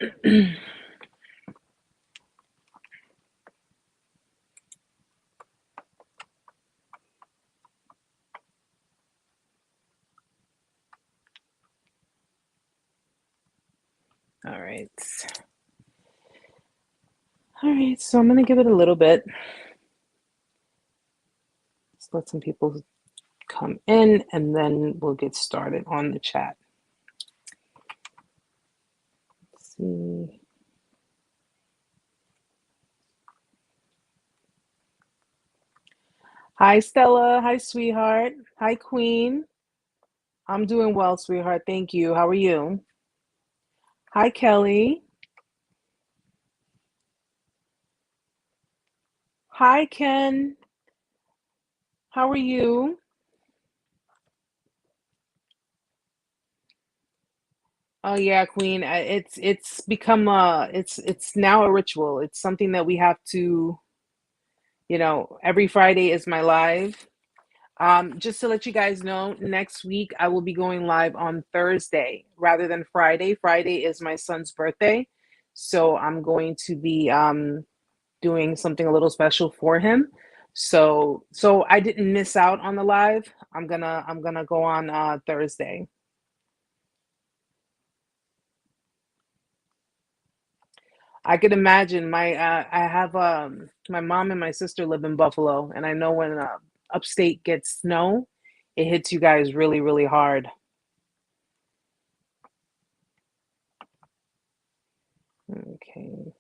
All right. All right, so I'm gonna give it a little bit. Let's let some people come in and then we'll get started on the chat. Let's see. Hi, Stella. Hi, sweetheart. Hi, Queen. I'm doing well, sweetheart. Thank you. How are you? Hi, Kelly. Hi, Ken. How are you? Oh yeah, Queen. It's become it's now a ritual. It's something that we have to, every Friday is my live. Just to let you guys know, next week I will be going live on Thursday rather than Friday. Friday is my son's birthday, so I'm going to be doing something a little special for him. So I didn't miss out on the live. I'm gonna go on Thursday. I could imagine I have my mom and my sister live in Buffalo, and I know when upstate gets snow, it hits you guys really, really hard. Okay.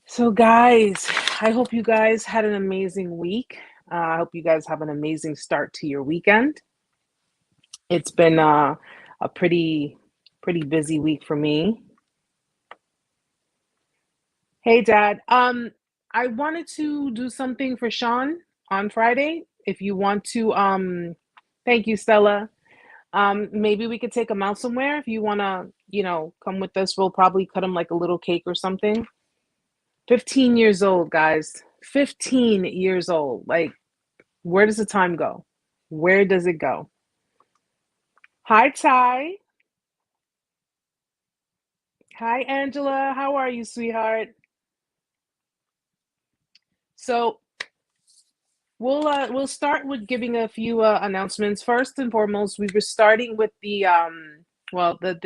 So guys, I hope you guys had an amazing week. I hope you guys have an amazing start to your weekend. It's been a pretty busy week for me. Hey Dad, I wanted to do something for Sean on Friday. If you want to, thank you, Stella. Maybe we could take him out somewhere. If you wanna, come with us, we'll probably cut him like a little cake or something. 15 years old, guys. 15 years old. Like, where does the time go? Where does it go? Hi, Ty. Hi, Angela. How are you, sweetheart? So we'll start with giving a few announcements. First and foremost, we were starting with the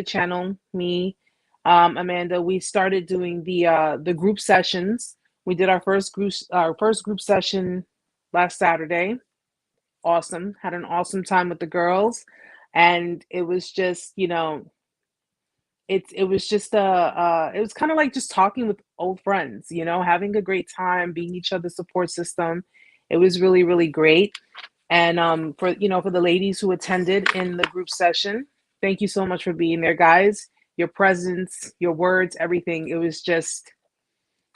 channel, me, Amanda. We started doing the group sessions. We did our first group session last Saturday. Awesome. Had an awesome time with the girls, and it was just, it was just it was kind of like just talking with old friends, having a great time, being each other's support system. It was really, really great. And for the ladies who attended in the group session, thank you so much for being there, guys. Your presence, your words, everything. It was just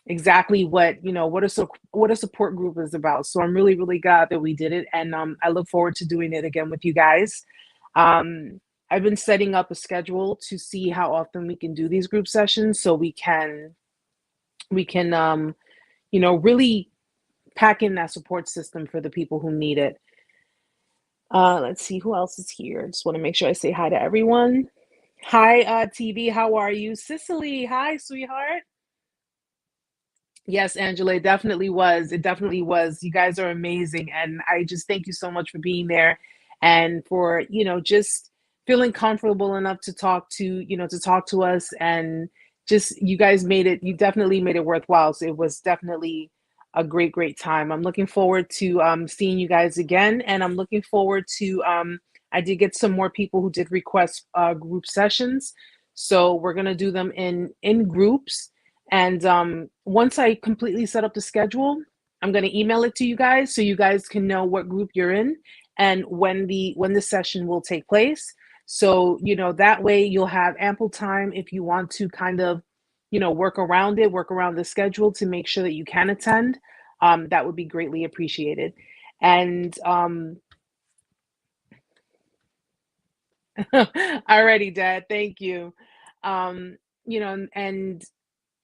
exactly what a support group is about. So I'm really, really glad that we did it, and I look forward to doing it again with you guys. Um, I've been setting up a schedule to see how often we can do these group sessions, so we can really pack in that support system for the people who need it. Let's see who else is here. Just want to make sure I say hi to everyone. Hi, TV. How are you, Cicely? Hi, sweetheart. Yes, Angela, it definitely was. It definitely was. You guys are amazing. And I just thank you so much for being there and for, just feeling comfortable enough to talk to us. And just, you definitely made it worthwhile. So it was definitely a great, great time. I'm looking forward to seeing you guys again. And I'm looking forward to, I did get some more people who did request group sessions. So we're going to do them in groups, and once I completely set up the schedule, I'm going to email it to you guys so you guys can know what group you're in and when the session will take place. So, that way you'll have ample time if you want to kind of, work around the schedule to make sure that you can attend. That would be greatly appreciated. And alrighty, Dad, thank you. Um, and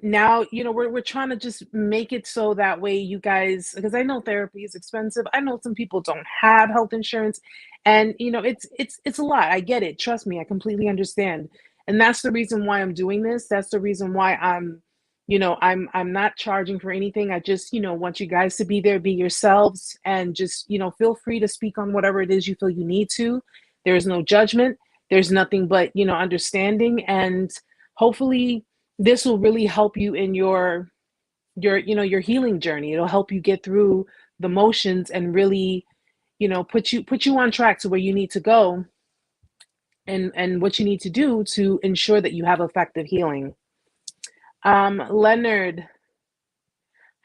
now, we're trying to just make it so that way you guys, because I know therapy is expensive. I know some people don't have health insurance, and it's a lot. I get it. Trust me, I completely understand. And that's the reason why I'm doing this. That's the reason why I'm not charging for anything. I just, want you guys to be there, be yourselves, and just, feel free to speak on whatever it is you feel you need to. There's no judgment. There's nothing but, understanding, and hopefully this will really help you in your healing journey. It'll help you get through the motions and really, put you on track to where you need to go, and what you need to do to ensure that you have effective healing. Leonard.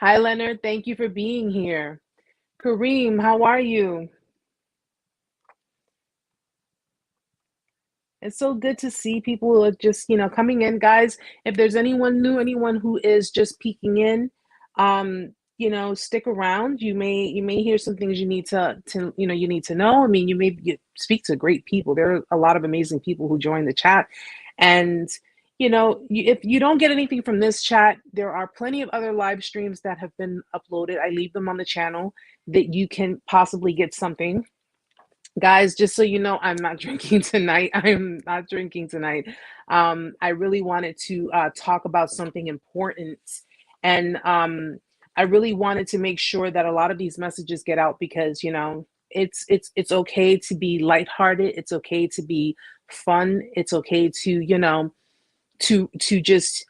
Hi, Leonard. Thank you for being here. Kareem, how are you? It's so good to see people who are just, coming in, guys. If there's anyone new, anyone who is just peeking in, stick around. You may hear some things you need to you need to know. I mean, you speak to great people. There are a lot of amazing people who join the chat, and if you don't get anything from this chat, there are plenty of other live streams that have been uploaded. I leave them on the channel that you can possibly get something. Guys, just so you know, I'm not drinking tonight. I'm not drinking tonight. I really wanted to talk about something important, and I really wanted to make sure that a lot of these messages get out, because it's okay to be lighthearted. It's okay to be fun. It's okay to to just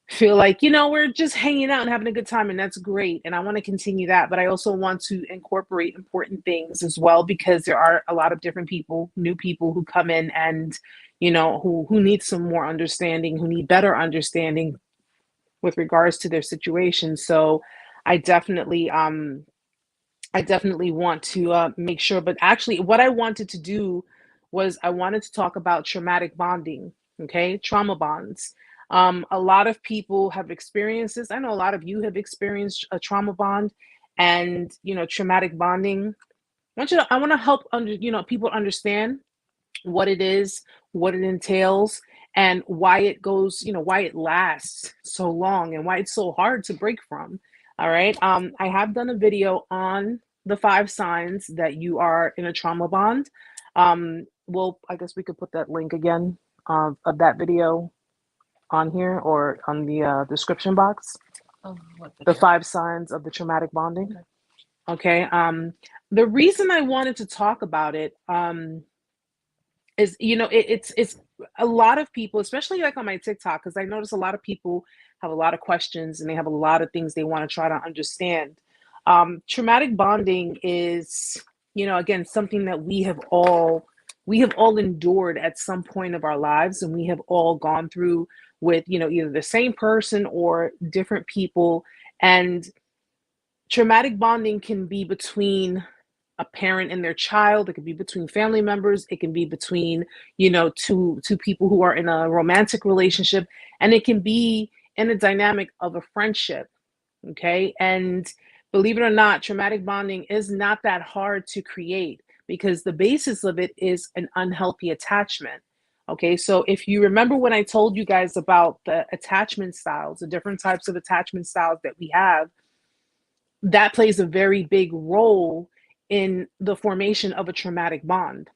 feel like, we're just hanging out and having a good time, and that's great. And I want to continue that, but I also want to incorporate important things as well, because there are a lot of different people, new people who come in, and who need some more understanding, who need better understanding with regards to their situation. So I definitely want to make sure. But actually, what I wanted to do was I wanted to talk about traumatic bonding. Okay, trauma bonds. A lot of people have experienced this. I know a lot of you have experienced a trauma bond, and traumatic bonding. I want to help people understand what it is, what it entails, and why it goes, why it lasts so long, and why it's so hard to break from. All right. I have done a video on the 5 signs that you are in a trauma bond. Well, I guess we could put that link again of that video on here or on the description box. The 5 signs of the traumatic bonding. Okay. The reason I wanted to talk about it is, it's a lot of people, especially like on my TikTok, because I notice a lot of people have a lot of questions and they have a lot of things they want to try to understand. Traumatic bonding is, again, something that we have all endured at some point of our lives, and we have all gone through with, either the same person or different people. And traumatic bonding can be between a parent and their child. It can be between family members. It can be between, two people who are in a romantic relationship, and it can be in a dynamic of a friendship. Okay. And believe it or not, traumatic bonding is not that hard to create, because the basis of it is an unhealthy attachment. Okay, so if you remember when I told you guys about the attachment styles, the different types of attachment styles that we have, that plays a very big role in the formation of a traumatic bond.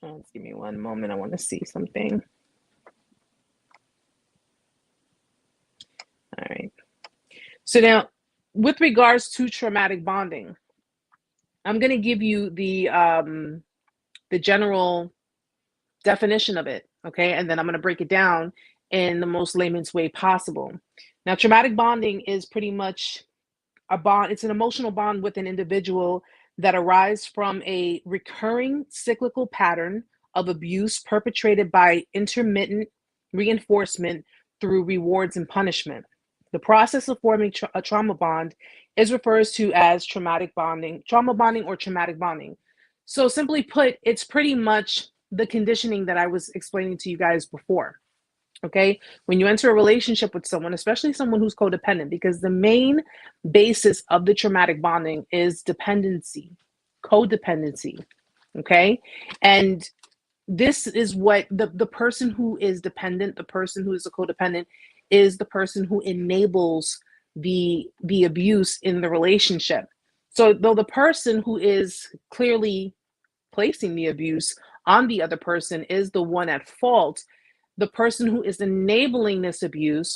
Let's give me one moment. I want to see something. All right. So now, with regards to traumatic bonding, I'm going to give you the general definition of it, okay? And then I'm going to break it down in the most layman's way possible. Now, traumatic bonding is pretty much a bond. It's an emotional bond with an individual that arises from a recurring cyclical pattern of abuse perpetrated by intermittent reinforcement through rewards and punishment. The process of forming a trauma bond is referred to as traumatic bonding, trauma bonding, or traumatic bonding. So simply put, it's pretty much the conditioning that I was explaining to you guys before. Okay, when you enter a relationship with someone, especially someone who's codependent, because the main basis of the traumatic bonding is dependency, codependency. Okay, and this is what the person who is dependent, the person who is a codependent, is the person who enables the abuse in the relationship. So though the person who is clearly placing the abuse on the other person is the one at fault, the person who is enabling this abuse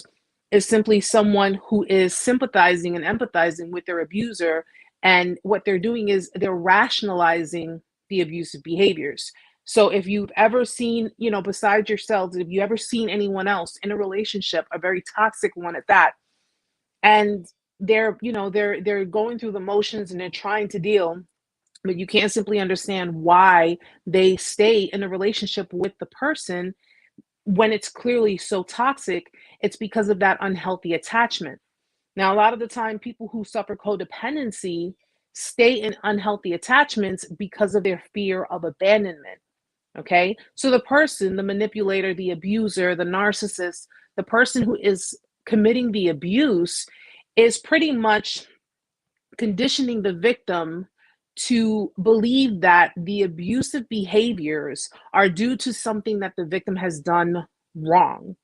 is simply someone who is sympathizing and empathizing with their abuser. And what they're doing is they're rationalizing the abusive behaviors. So if you've ever seen, besides yourselves, if you ever seen anyone else in a relationship, a very toxic one at that, and they're going through the motions and they're trying to deal, but you can't simply understand why they stay in a relationship with the person when it's clearly so toxic. It's because of that unhealthy attachment. Now, a lot of the time, people who suffer codependency stay in unhealthy attachments because of their fear of abandonment. Okay. So the person, the manipulator, the abuser, the narcissist, the person who is committing the abuse is pretty much conditioning the victim to believe that the abusive behaviors are due to something that the victim has done wrong.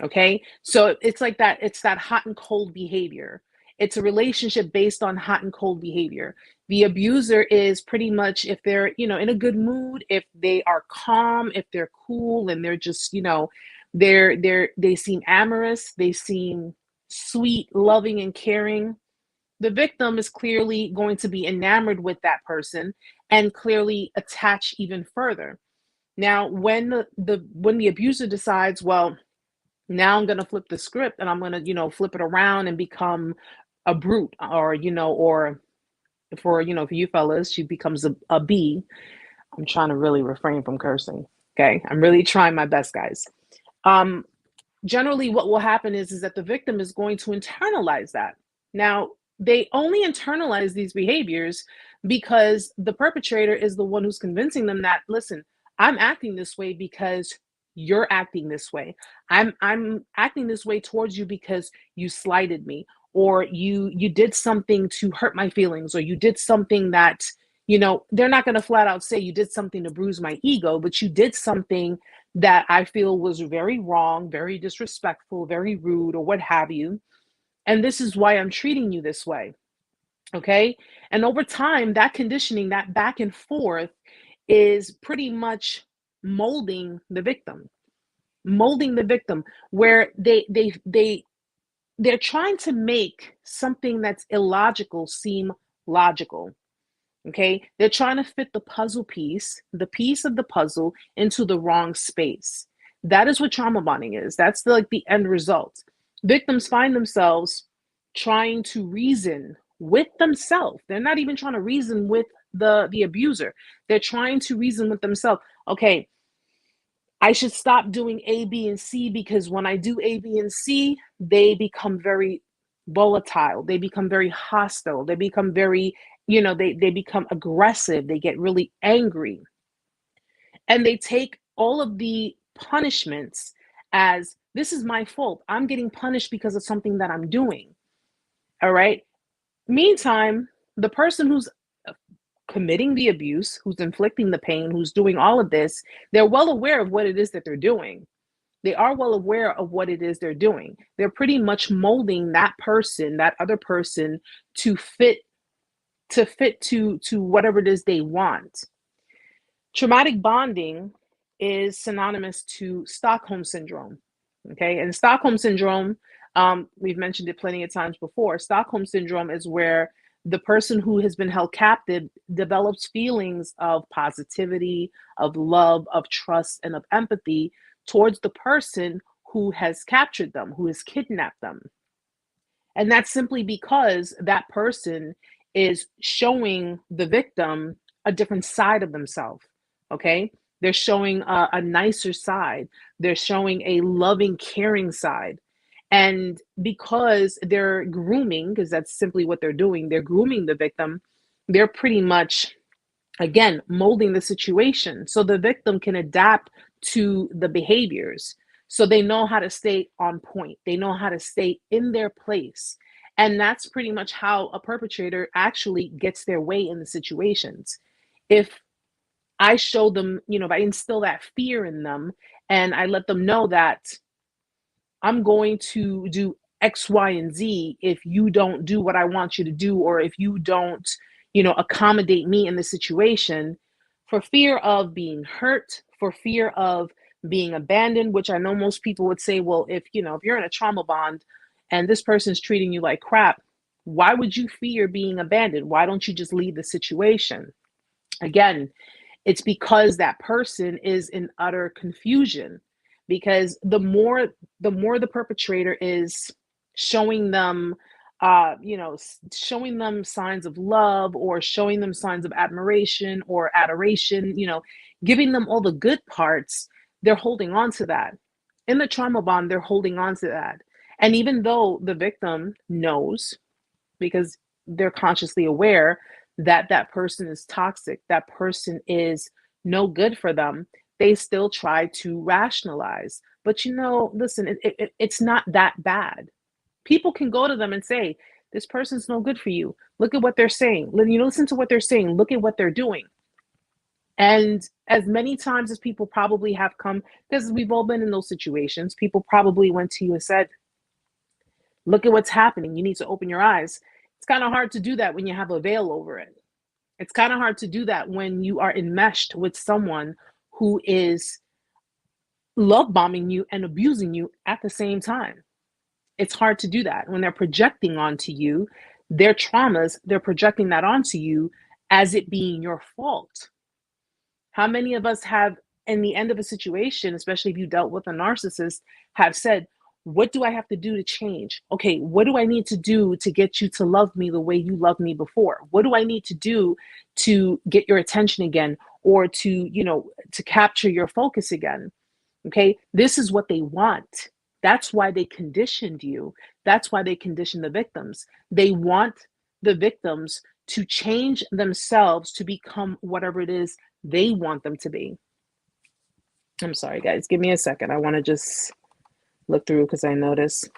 Okay. So it's like that, it's that hot and cold behavior. It's a relationship based on hot and cold behavior. The abuser is pretty much, if they're, in a good mood, if they are calm, if they're cool, and they're just, they seem amorous, they seem sweet, loving, and caring. The victim is clearly going to be enamored with that person and clearly attach even further. Now, when the abuser decides, well, now I'm going to flip the script and I'm going to, flip it around and become a brute, or, or for you fellas, she becomes a bee. I'm trying to really refrain from cursing. Okay. I'm really trying my best, guys. Generally what will happen is that the victim is going to internalize that. Now, they only internalize these behaviors because the perpetrator is the one who's convincing them that, listen, I'm acting this way because you're acting this way. I'm acting this way towards you because you slighted me, or you did something to hurt my feelings, or you did something that, they're not going to flat out say you did something to bruise my ego, but you did something that I feel was very wrong, very disrespectful, very rude, or what have you. And this is why I'm treating you this way. Okay. And over time, that conditioning, that back and forth, is pretty much molding the victim, where they're trying to make something that's illogical seem logical. Okay. They're trying to fit the piece of the puzzle into the wrong space. That is what trauma bonding is. That's the end result. Victims find themselves trying to reason with themselves. They're not even trying to reason with the abuser. They're trying to reason with themselves. Okay, I should stop doing A, B, and C, because when I do A, B, and C, they become very volatile. They become very hostile. They become very, they become aggressive. They get really angry. And they take all of the punishments as, this is my fault. I'm getting punished because of something that I'm doing. All right. Meantime, the person who's committing the abuse, who's inflicting the pain, who's doing all of this, they're well aware of what it is that they're doing. They are well aware of what it is they're doing. They're pretty much molding that person, that other person, to fit to whatever it is they want. Traumatic bonding is synonymous to Stockholm syndrome. Okay, and Stockholm syndrome, we've mentioned it plenty of times before. Stockholm syndrome is where the person who has been held captive develops feelings of positivity, of love, of trust, and of empathy towards the person who has captured them, who has kidnapped them. And that's simply because that person is showing the victim a different side of themselves. Okay. They're showing a nicer side. They're showing a loving, caring side. And because they're grooming, because that's simply what they're doing, they're grooming the victim, they're pretty much, again, molding the situation so the victim can adapt to the behaviors. So they know how to stay on point. They know how to stay in their place. And that's pretty much how a perpetrator actually gets their way in the situations. If I show them, if I instill that fear in them and I let them know that I'm going to do X, Y, and Z if you don't do what I want you to do, or if you don't, accommodate me in the situation, for fear of being hurt, for fear of being abandoned, which I know most people would say, well, if you're in a trauma bond and this person's treating you like crap, why would you fear being abandoned? Why don't you just leave the situation? Again, it's because that person is in utter confusion, because the more the perpetrator is showing them showing them signs of love, or showing them signs of admiration or adoration, giving them all the good parts, they're holding on to that. In the trauma bond, they're holding on to that. And even though the victim knows, because they're consciously aware that that person is toxic, that person is no good for them, they still try to rationalize. But listen, it's not that bad. People can go to them and say, this person's no good for you. Look at what they're saying. Listen to what they're saying. Look at what they're doing. And as many times as people probably have come, because we've all been in those situations, people probably went to you and said, look at what's happening. You need to open your eyes. It's kind of hard to do that when you have a veil over it. It's kind of hard to do that when you are enmeshed with someone who is love bombing you and abusing you at the same time. It's hard to do that when they're projecting onto you their traumas. They're projecting that onto you as it being your fault. How many of us have, in the end of a situation, especially if you dealt with a narcissist, have said, what do I have to do to change? Okay, what do I need to do to get you to love me the way you loved me before? What do I need to do to get your attention again, or to capture your focus again? Okay, this is what they want. That's why they conditioned you. That's why they conditioned the victims. They want the victims to change themselves to become whatever it is they want them to be. I'm sorry, guys. Give me a second. I want to just look through because I noticed.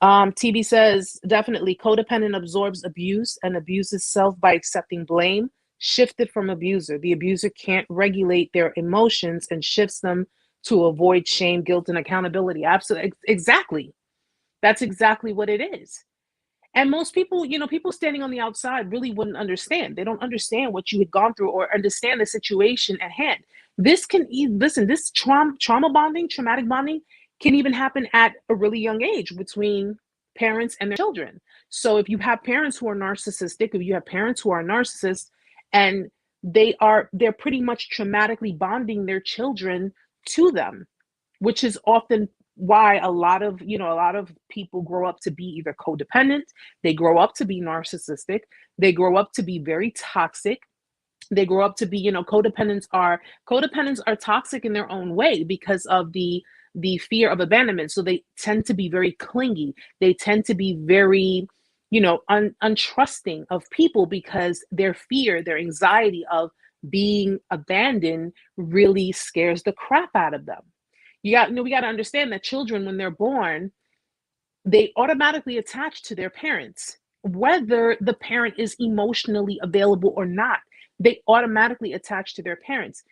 TB says, definitely, codependent absorbs abuse and abuses self by accepting blame, shifted from abuser. The abuser can't regulate their emotions and shifts them to avoid shame, guilt, and accountability. Absolutely. Exactly. That's exactly what it is. And most people, people standing on the outside really wouldn't understand. They don't understand what you had gone through or understand the situation at hand. This trauma bonding, traumatic bonding can even happen at a really young age between parents and their children. So if you have parents who are narcissistic, if you have parents who are narcissists, and they're pretty much traumatically bonding their children to them, which is often why a lot of people grow up to be either codependent, they grow up to be narcissistic, they grow up to be very toxic, they grow up to be, codependents are toxic in their own way because of the fear of abandonment. So they tend to be very clingy, they tend to be very untrusting of people, because their fear, their anxiety of being abandoned really scares the crap out of them. We got to understand that children, when they're born, they automatically attach to their parents, whether the parent is emotionally available or not. They automatically attach to their parents.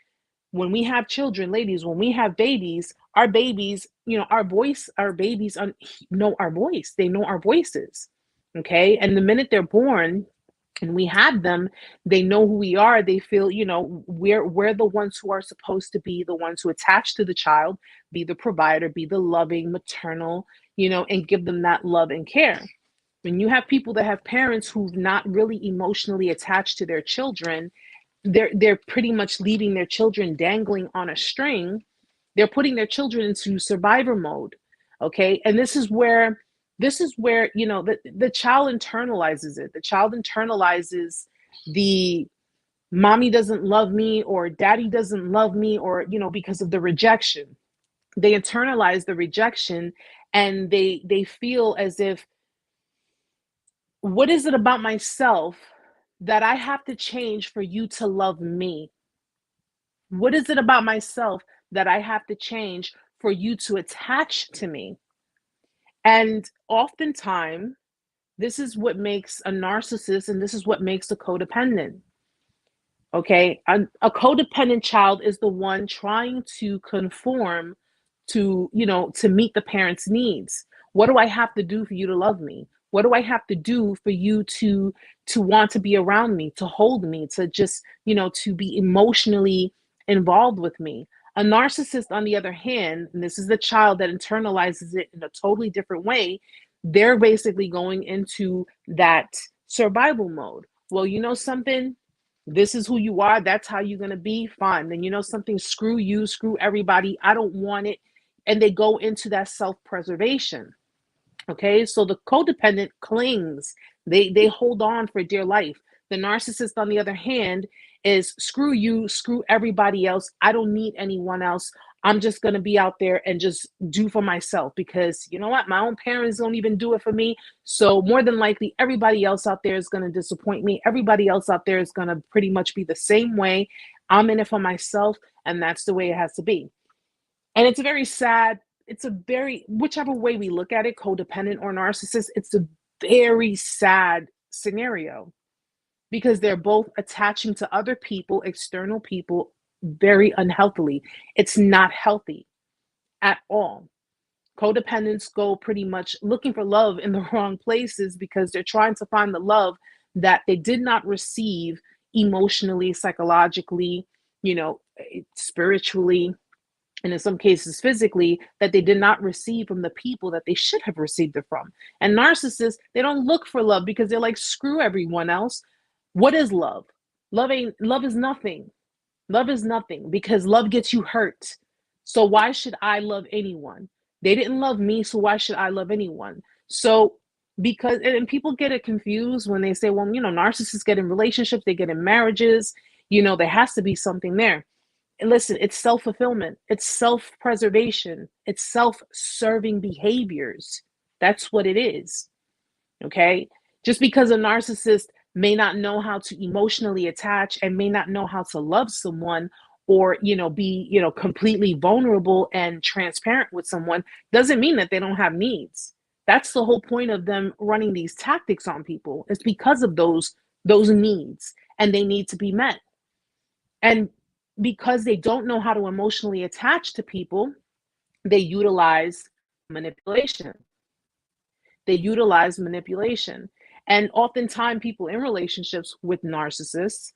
When we have children, ladies, when we have babies, our babies, our babies know our voice. They know our voices. Okay. And the minute they're born, and we have them, they know who we are. They feel, we're the ones who are supposed to be the ones who attach to the child, be the provider, be the loving, maternal, and give them that love and care. When you have people that have parents who've not really emotionally attached to their children, they're pretty much leaving their children dangling on a string. They're putting their children into survivor mode. Okay. And this is where the child internalizes it. The child internalizes the mommy doesn't love me, or daddy doesn't love me, or because of the rejection. They internalize the rejection, and they feel as if, what is it about myself that I have to change for you to love me? What is it about myself that I have to change for you to attach to me? And oftentimes, this is what makes a narcissist, and this is what makes a codependent. Okay, a codependent child is the one trying to conform to, to meet the parent's needs. What do I have to do for you to love me? What do I have to do for you to want to be around me, to hold me, to just, to be emotionally involved with me? A narcissist, on the other hand, and this is the child that internalizes it in a totally different way, they're basically going into that survival mode. Well, you know something? This is who you are. That's how you're going to be. Fine. Then you know something? Screw you, screw everybody. I don't want it. And they go into that self-preservation. Okay. So the codependent clings. They hold on for dear life. The narcissist, on the other hand, is screw you, screw everybody else. I don't need anyone else. I'm just going to be out there and just do for myself, because you know what? My own parents don't even do it for me. So more than likely, everybody else out there is going to disappoint me. Everybody else out there is going to pretty much be the same way. I'm in it for myself, and that's the way it has to be. And it's a very sad, it's a very, whichever way we look at it, codependent or narcissist, it's a very sad scenario, because they're both attaching to other people, external people, very unhealthily. It's not healthy at all. Codependents go pretty much looking for love in the wrong places, because they're trying to find the love that they did not receive emotionally, psychologically, spiritually, and in some cases physically, that they did not receive from the people that they should have received it from. And narcissists, they don't look for love, because they're like, screw everyone else. What is love? Love is nothing. Love is nothing, because love gets you hurt. So why should I love anyone? They didn't love me, so why should I love anyone? So because, and people get it confused when they say, well, narcissists get in relationships, they get in marriages, there has to be something there. And listen, it's self-fulfillment, it's self-preservation, it's self-serving behaviors. That's what it is. Okay? Just because a narcissist may not know how to emotionally attach and may not know how to love someone, or be completely vulnerable and transparent with someone, doesn't mean that they don't have needs. That's the whole point of them running these tactics on people. It's because of those needs, and they need to be met. And because they don't know how to emotionally attach to people, they utilize manipulation. And oftentimes people in relationships with narcissists,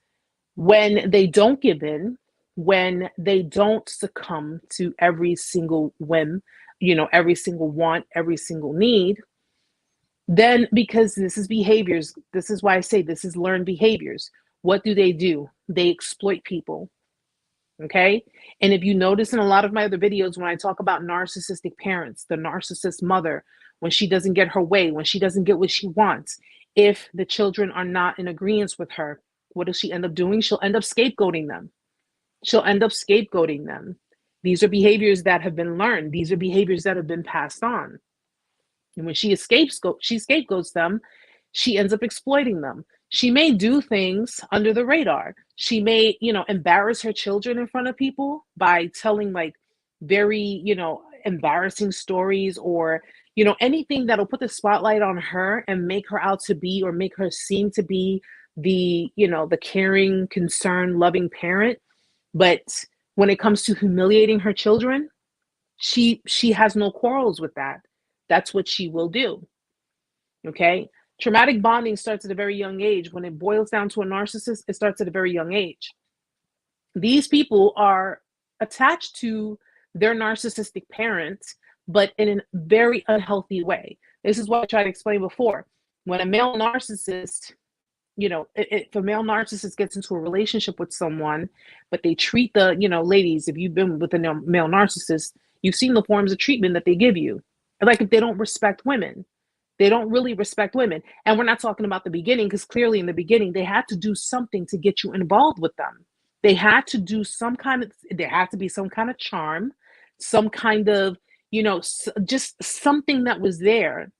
when they don't give in, when they don't succumb to every single whim, every single want, every single need, then, because this is behaviors, this is why I say this is learned behaviors. What do? They exploit people. Okay. And if you notice in a lot of my other videos, when I talk about narcissistic parents, the narcissist mother, when she doesn't get her way, when she doesn't get what she wants, if the children are not in agreement with her, what does she end up doing? She'll end up scapegoating them. These are behaviors that have been learned. These are behaviors that have been passed on. And when she scapegoats them, she ends up exploiting them. She may do things under the radar. She may, embarrass her children in front of people by telling like very, embarrassing stories, or, anything that'll put the spotlight on her and make her out to be, or make her seem to be the, the caring, concerned, loving parent. But when it comes to humiliating her children, she has no quarrels with that. That's what she will do. Okay. Traumatic bonding starts at a very young age. When it boils down to a narcissist, it starts at a very young age. These people are attached to their narcissistic parents, but in a very unhealthy way. This is what I tried to explain before. When a male narcissist, if a male narcissist gets into a relationship with someone, but they treat the, ladies, if you've been with a male narcissist, you've seen the forms of treatment that they give you. Like, if they don't respect women, they don't really respect women. And we're not talking about the beginning, because clearly in the beginning, they had to do something to get you involved with them. There had to be some kind of charm, some kind of, just something that was there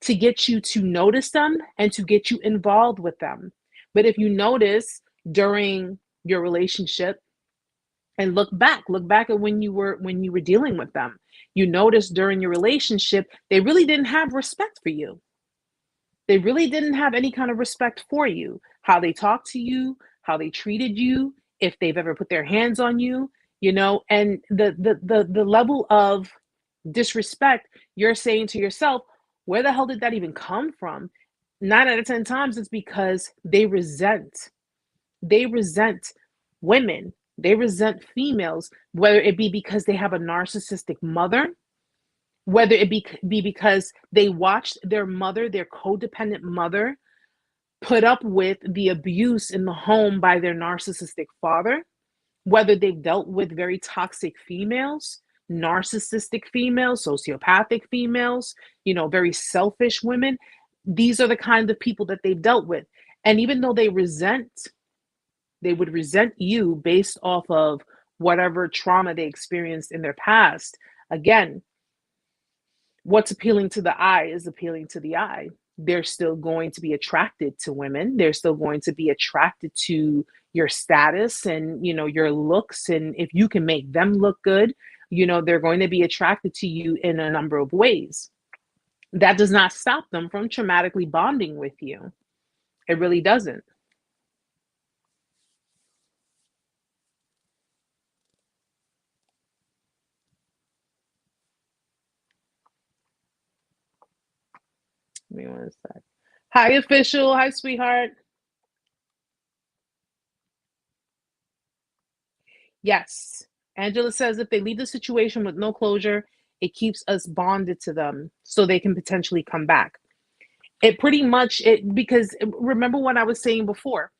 to get you to notice them and to get you involved with them. But if you notice during your relationship, and look back at when you were dealing with them, you notice during your relationship, they really didn't have respect for you. They really didn't have any kind of respect for you. How they talked to you, how they treated you, if they've ever put their hands on you, and the level of disrespect, you're saying to yourself, where the hell did that even come from? 9 out of 10 times it's because they resent women, they resent females, whether it be because they have a narcissistic mother, whether it be because they watched their mother, their codependent mother, put up with the abuse in the home by their narcissistic father, whether they've dealt with very toxic females, narcissistic females, sociopathic females, very selfish women. These are the kind of people that they've dealt with. And even though they would resent you based off of whatever trauma they experienced in their past. Again, what's appealing to the eye is appealing to the eye. They're still going to be attracted to women. They're still going to be attracted to your status and, your looks. And if you can make them look good, they're going to be attracted to you in a number of ways. That does not stop them from traumatically bonding with you. It really doesn't. Give me one sec. Hi, official. Hi, sweetheart. Yes. Angela says if they leave the situation with no closure, it keeps us bonded to them so they can potentially come back. Because remember what I was saying before,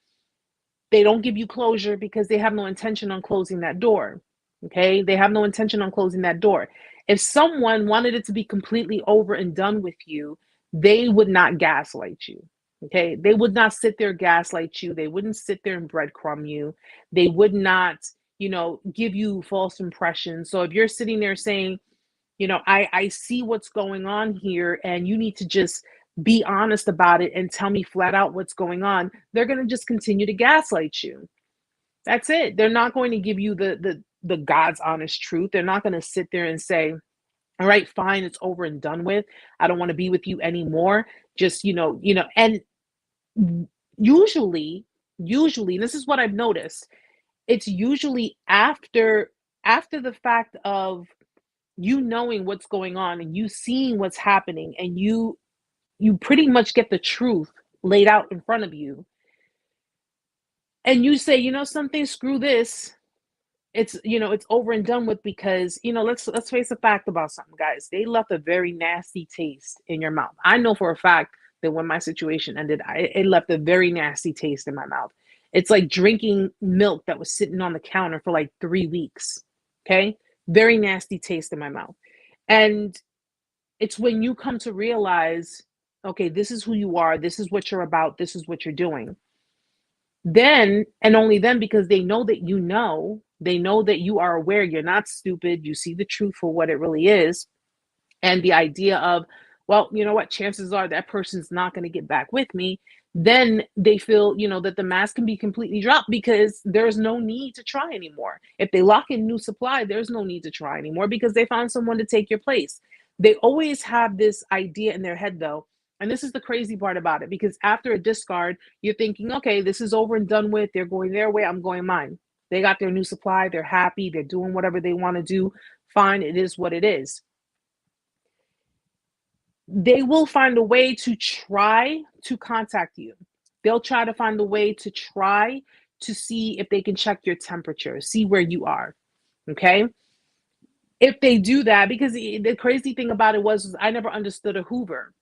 they don't give you closure because they have no intention on closing that door. Okay. They have no intention on closing that door. If someone wanted it to be completely over and done with you, they would not gaslight you. Okay. They would not sit there gaslight you. They wouldn't sit there and breadcrumb you. They would not, give you false impressions. So if you're sitting there saying, I see what's going on here and you need to just be honest about it and tell me flat out what's going on, they're going to just continue to gaslight you. That's it. They're not going to give you the God's honest truth. They're not going to sit there and say, all right, fine, it's over and done with. I don't want to be with you anymore. Just, and usually, this is what I've noticed. It's usually after the fact of you knowing what's going on and you seeing what's happening and you pretty much get the truth laid out in front of you. And you say, something, screw this. It's over and done with because, let's face the fact about something, guys. They left a very nasty taste in your mouth. I know for a fact that when my situation ended, it left a very nasty taste in my mouth. It's like drinking milk that was sitting on the counter for like 3 weeks. Okay. Very nasty taste in my mouth. And it's when you come to realize, okay, this is who you are. This is what you're about. This is what you're doing. Then, and only then, because they know that they know that you are aware, you're not stupid. You see the truth for what it really is. And the idea of, well, you know what, chances are that person's not going to get back with me. Then they feel, that the mask can be completely dropped because there's no need to try anymore. If they lock in new supply, there's no need to try anymore because they found someone to take your place. They always have this idea in their head, though. And this is the crazy part about it, because after a discard, you're thinking, okay, this is over and done with. They're going their way. I'm going mine. They got their new supply. They're happy. They're doing whatever they want to do. Fine. It is what it is. They will find a way to try to contact you. They'll try to find a way to try to see if they can check your temperature, see where you are. Okay. If they do that, because the crazy thing about it was I never understood a Hoover.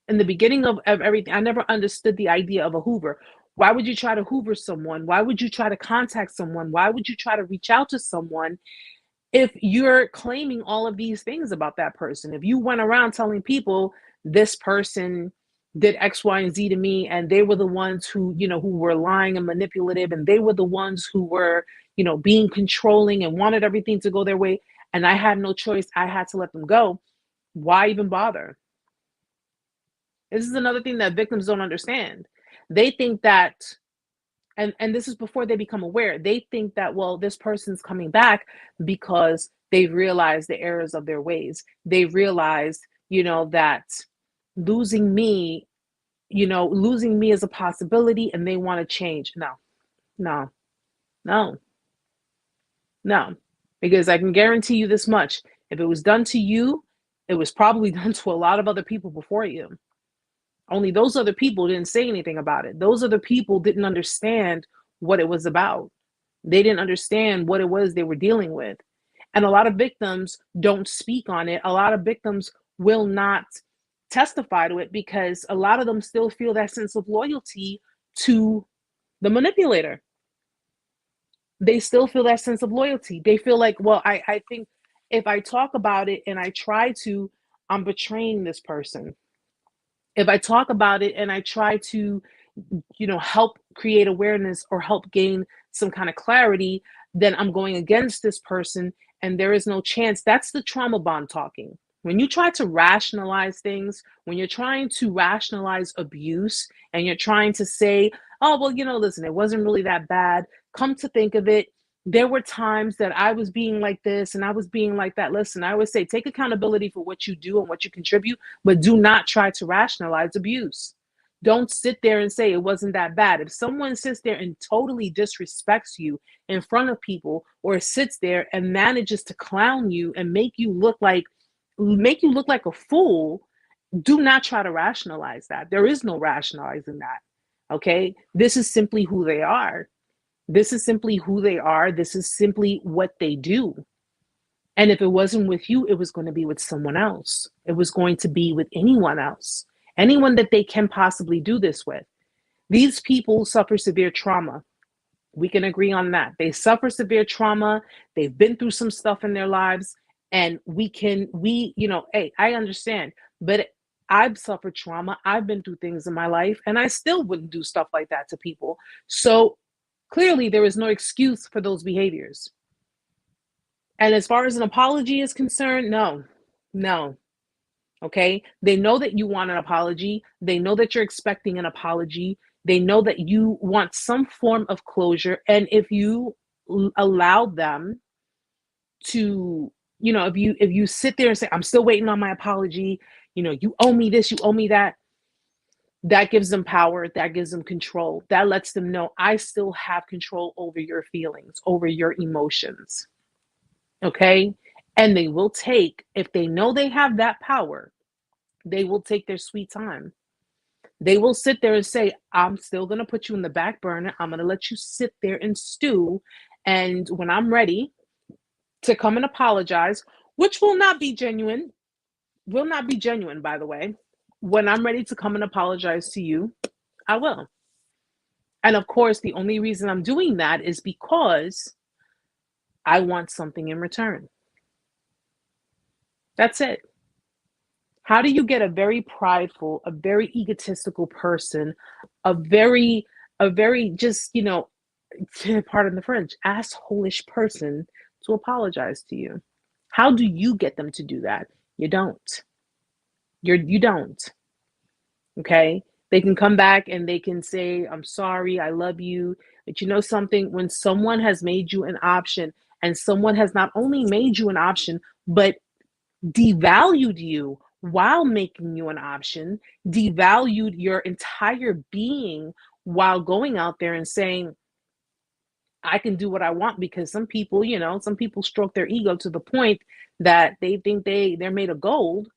In the beginning of everything, I never understood the idea of a Hoover. Why would you try to Hoover someone? Why would you try to contact someone? Why would you try to reach out to someone if you're claiming all of these things about that person? If you went around telling people this person did X, Y, and Z to me, and they were the ones who, who were lying and manipulative, and they were the ones who were, being controlling and wanted everything to go their way, and I had no choice, I had to let them go, why even bother? This is another thing that victims don't understand. They think that, and this is before they become aware, they think that, well, this person's coming back because they've realized the errors of their ways. They realized, that losing me is a possibility and they want to change. No, No, no, no. Because I can guarantee you this much. If it was done to you, it was probably done to a lot of other people before you. Only those other people didn't say anything about it. Those other people didn't understand what it was about. They didn't understand what it was they were dealing with. And a lot of victims don't speak on it. A lot of victims will not testify to it because a lot of them still feel that sense of loyalty to the manipulator. They still feel that sense of loyalty. They feel like, well, I think if I talk about it and I try to, I'm betraying this person. If I talk about it and I try to, help create awareness or help gain some kind of clarity, then I'm going against this person and there is no chance. That's the trauma bond talking. When you try to rationalize things, when you're trying to rationalize abuse and you're trying to say, oh, well, listen, it wasn't really that bad. Come to think of it, there were times that I was being like this and I was being like that. Listen, I always say, take accountability for what you do and what you contribute, but do not try to rationalize abuse. Don't sit there and say it wasn't that bad. If someone sits there and totally disrespects you in front of people, or sits there and manages to clown you and make you look like a fool, do not try to rationalize that. There is no rationalizing that. Okay? This is simply who they are. This is simply who they are. This is simply what they do. And if it wasn't with you, it was going to be with someone else. It was going to be with anyone else, anyone that they can possibly do this with. These people suffer severe trauma. We can agree on that. They suffer severe trauma. They've been through some stuff in their lives. And hey, I understand, but I've suffered trauma. I've been through things in my life, and I still wouldn't do stuff like that to people. So clearly there is no excuse for those behaviors. And as far as an apology is concerned, no. Okay. They know that you want an apology. They know that you're expecting an apology. They know that you want some form of closure. And if you allow them to, if you sit there and say, I'm still waiting on my apology, you owe me this, you owe me that, that gives them power. That gives them control. That lets them know, I still have control over your feelings, over your emotions. Okay. And they will take, if they know they have that power, they will take their sweet time. They will sit there and say, I'm still going to put you in the back burner. I'm going to let you sit there and stew. And when I'm ready to come and apologize, which will not be genuine, by the way. When I'm ready to come and apologize to you, I will. And of course, the only reason I'm doing that is because I want something in return. That's it. How do you get a very prideful, a very egotistical person, a very just, pardon the French, asshole-ish person to apologize to you? How do you get them to do that? You don't. You don't. Okay? They can come back and they can say, I'm sorry, I love you. But you know something? When someone has made you an option, and someone has not only made you an option, but devalued you while making you an option, devalued your entire being while going out there and saying, I can do what I want, because some people, some people stroke their ego to the point that they think they're made of gold.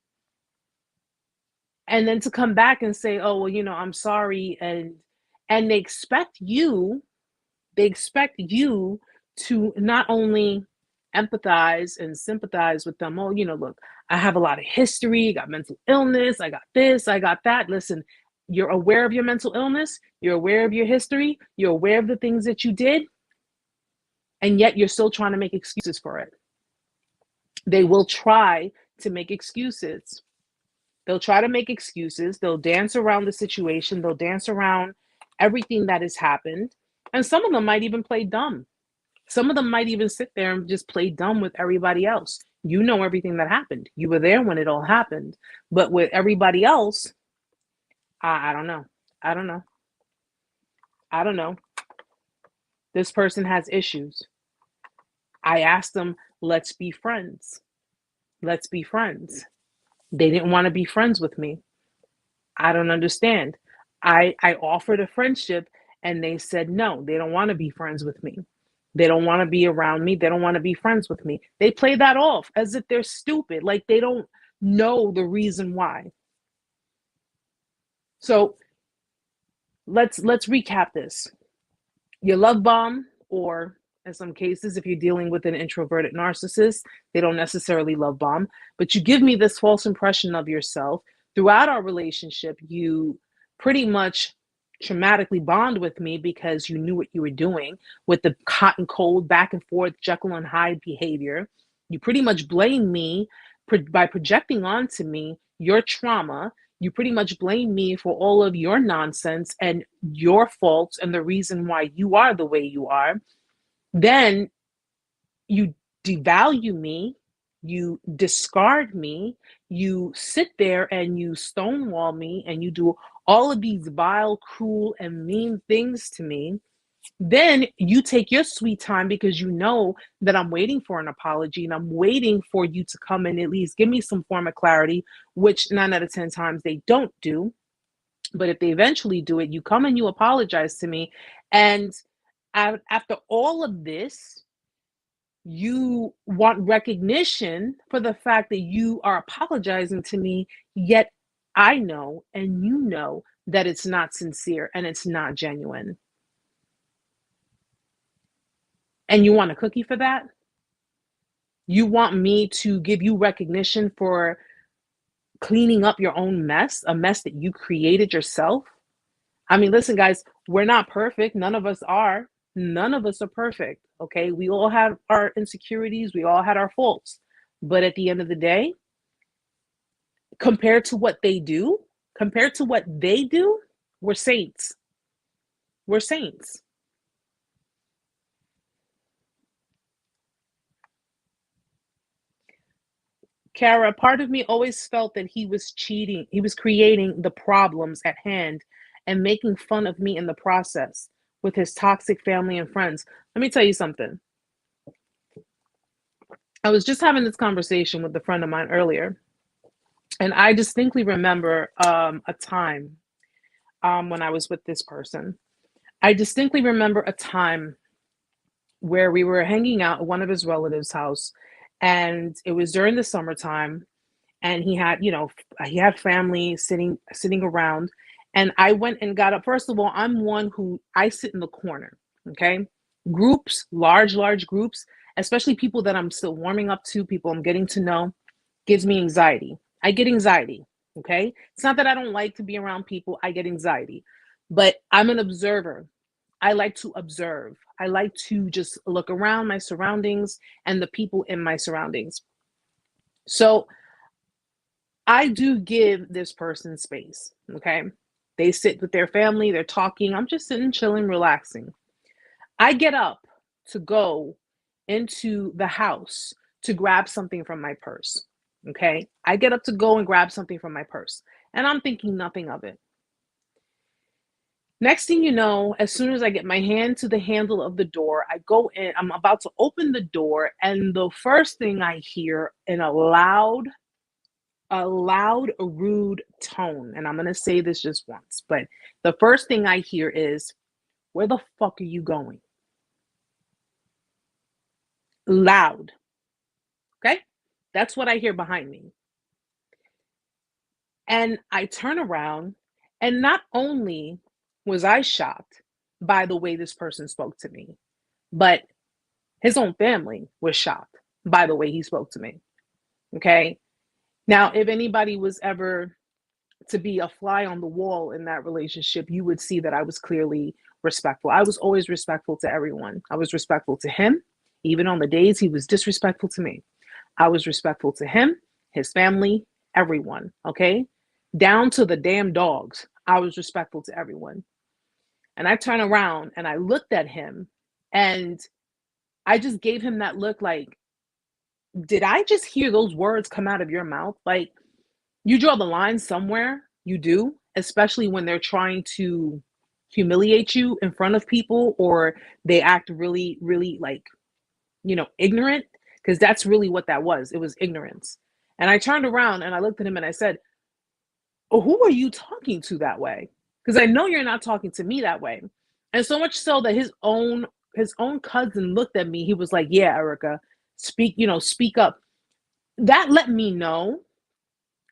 And then to come back and say, oh, well, I'm sorry. And they expect you to not only empathize and sympathize with them. Oh, look, I have a lot of history, I got mental illness, I got this, I got that. Listen, you're aware of your mental illness, you're aware of your history, you're aware of the things that you did, and yet you're still trying to make excuses for it. They will try to make excuses. They'll try to make excuses. They'll dance around the situation. They'll dance around everything that has happened. And some of them might even play dumb. Some of them might even sit there and just play dumb with everybody else. You know everything that happened. You were there when it all happened. But with everybody else, I don't know. I don't know. This person has issues. I asked them, let's be friends. Let's be friends. They didn't want to be friends with me. I don't understand. I offered a friendship, And they said, no, they don't want to be friends with me. They don't want to be around me. They don't want to be friends with me. They play that off as if they're stupid, like they don't know the reason why. So let's recap this. You love bomb, or in some cases, if you're dealing with an introverted narcissist, they don't necessarily love bomb, but you give me this false impression of yourself. Throughout our relationship, you pretty much traumatically bond with me because you knew what you were doing with the hot and cold, back and forth, Jekyll and Hyde behavior. You pretty much blame me by projecting onto me your trauma. You pretty much blame me for all of your nonsense and your faults and the reason why you are the way you are. Then you devalue me, you discard me, you sit there and you stonewall me, and you do all of these vile, cruel, and mean things to me. Then you take your sweet time because you know that I'm waiting for an apology and I'm waiting for you to come and at least give me some form of clarity, which 9 out of 10 times they don't do. But if they eventually do it, you come and you apologize to me. And after all of this, you want recognition for the fact that you are apologizing to me, yet I know and you know that it's not sincere and it's not genuine. And you want a cookie for that? You want me to give you recognition for cleaning up your own mess, a mess that you created yourself? I mean, listen, guys, we're not perfect. None of us are. None of us are perfect, okay? We all have our insecurities. We all had our faults. But at the end of the day, compared to what they do, we're saints. We're saints. Kara, part of me always felt that he was cheating. He was creating the problems at hand and making fun of me in the process with his toxic family and friends. Let me tell you something. I was just having this conversation with a friend of mine earlier, and I distinctly remember a time when I was with this person. I distinctly remember a time where we were hanging out at one of his relatives' house, and it was during the summertime, and he had, he had family sitting around, and I went and got up. First of all, I'm one who I sit in the corner, okay? Groups, large groups, especially people that I'm still warming up to, people I'm getting to know, gives me anxiety. I get anxiety, okay? It's not that I don't like to be around people, I get anxiety, but I'm an observer. I like to observe. I like to just look around my surroundings and the people in my surroundings. So I do give this person space, okay? They sit with their family, they're talking. I'm just sitting, chilling, relaxing. I get up to go into the house to grab something from my purse, okay? I get up to go and grab something from my purse, and I'm thinking nothing of it. Next thing you know, as soon as I get my hand to the handle of the door, I go in, I'm about to open the door, and the first thing I hear in a loud, rude tone, and I'm going to say this just once, but the first thing I hear is, "Where the fuck are you going?" Loud. Okay? That's what I hear behind me. And I turn around, and not only was I shocked by the way this person spoke to me, but his own family was shocked by the way he spoke to me. Okay? Now, if anybody was ever to be a fly on the wall in that relationship, you would see that I was clearly respectful. I was always respectful to everyone. I was respectful to him, even on the days he was disrespectful to me. I was respectful to him, his family, everyone, okay? Down to the damn dogs. I was respectful to everyone. And I turned around and I looked at him, and I just gave him that look like, did I just hear those words come out of your mouth? Like, you draw the line somewhere, you do, especially when they're trying to humiliate you in front of people, or they act really, really like, ignorant, because that's really what that was. It was ignorance. And I turned around and I looked at him and I said, "Oh, who are you talking to that way? Because I know you're not talking to me that way." And so much so that his own cousin looked at me. He was like, "Yeah, Erica, speak up." That let me know.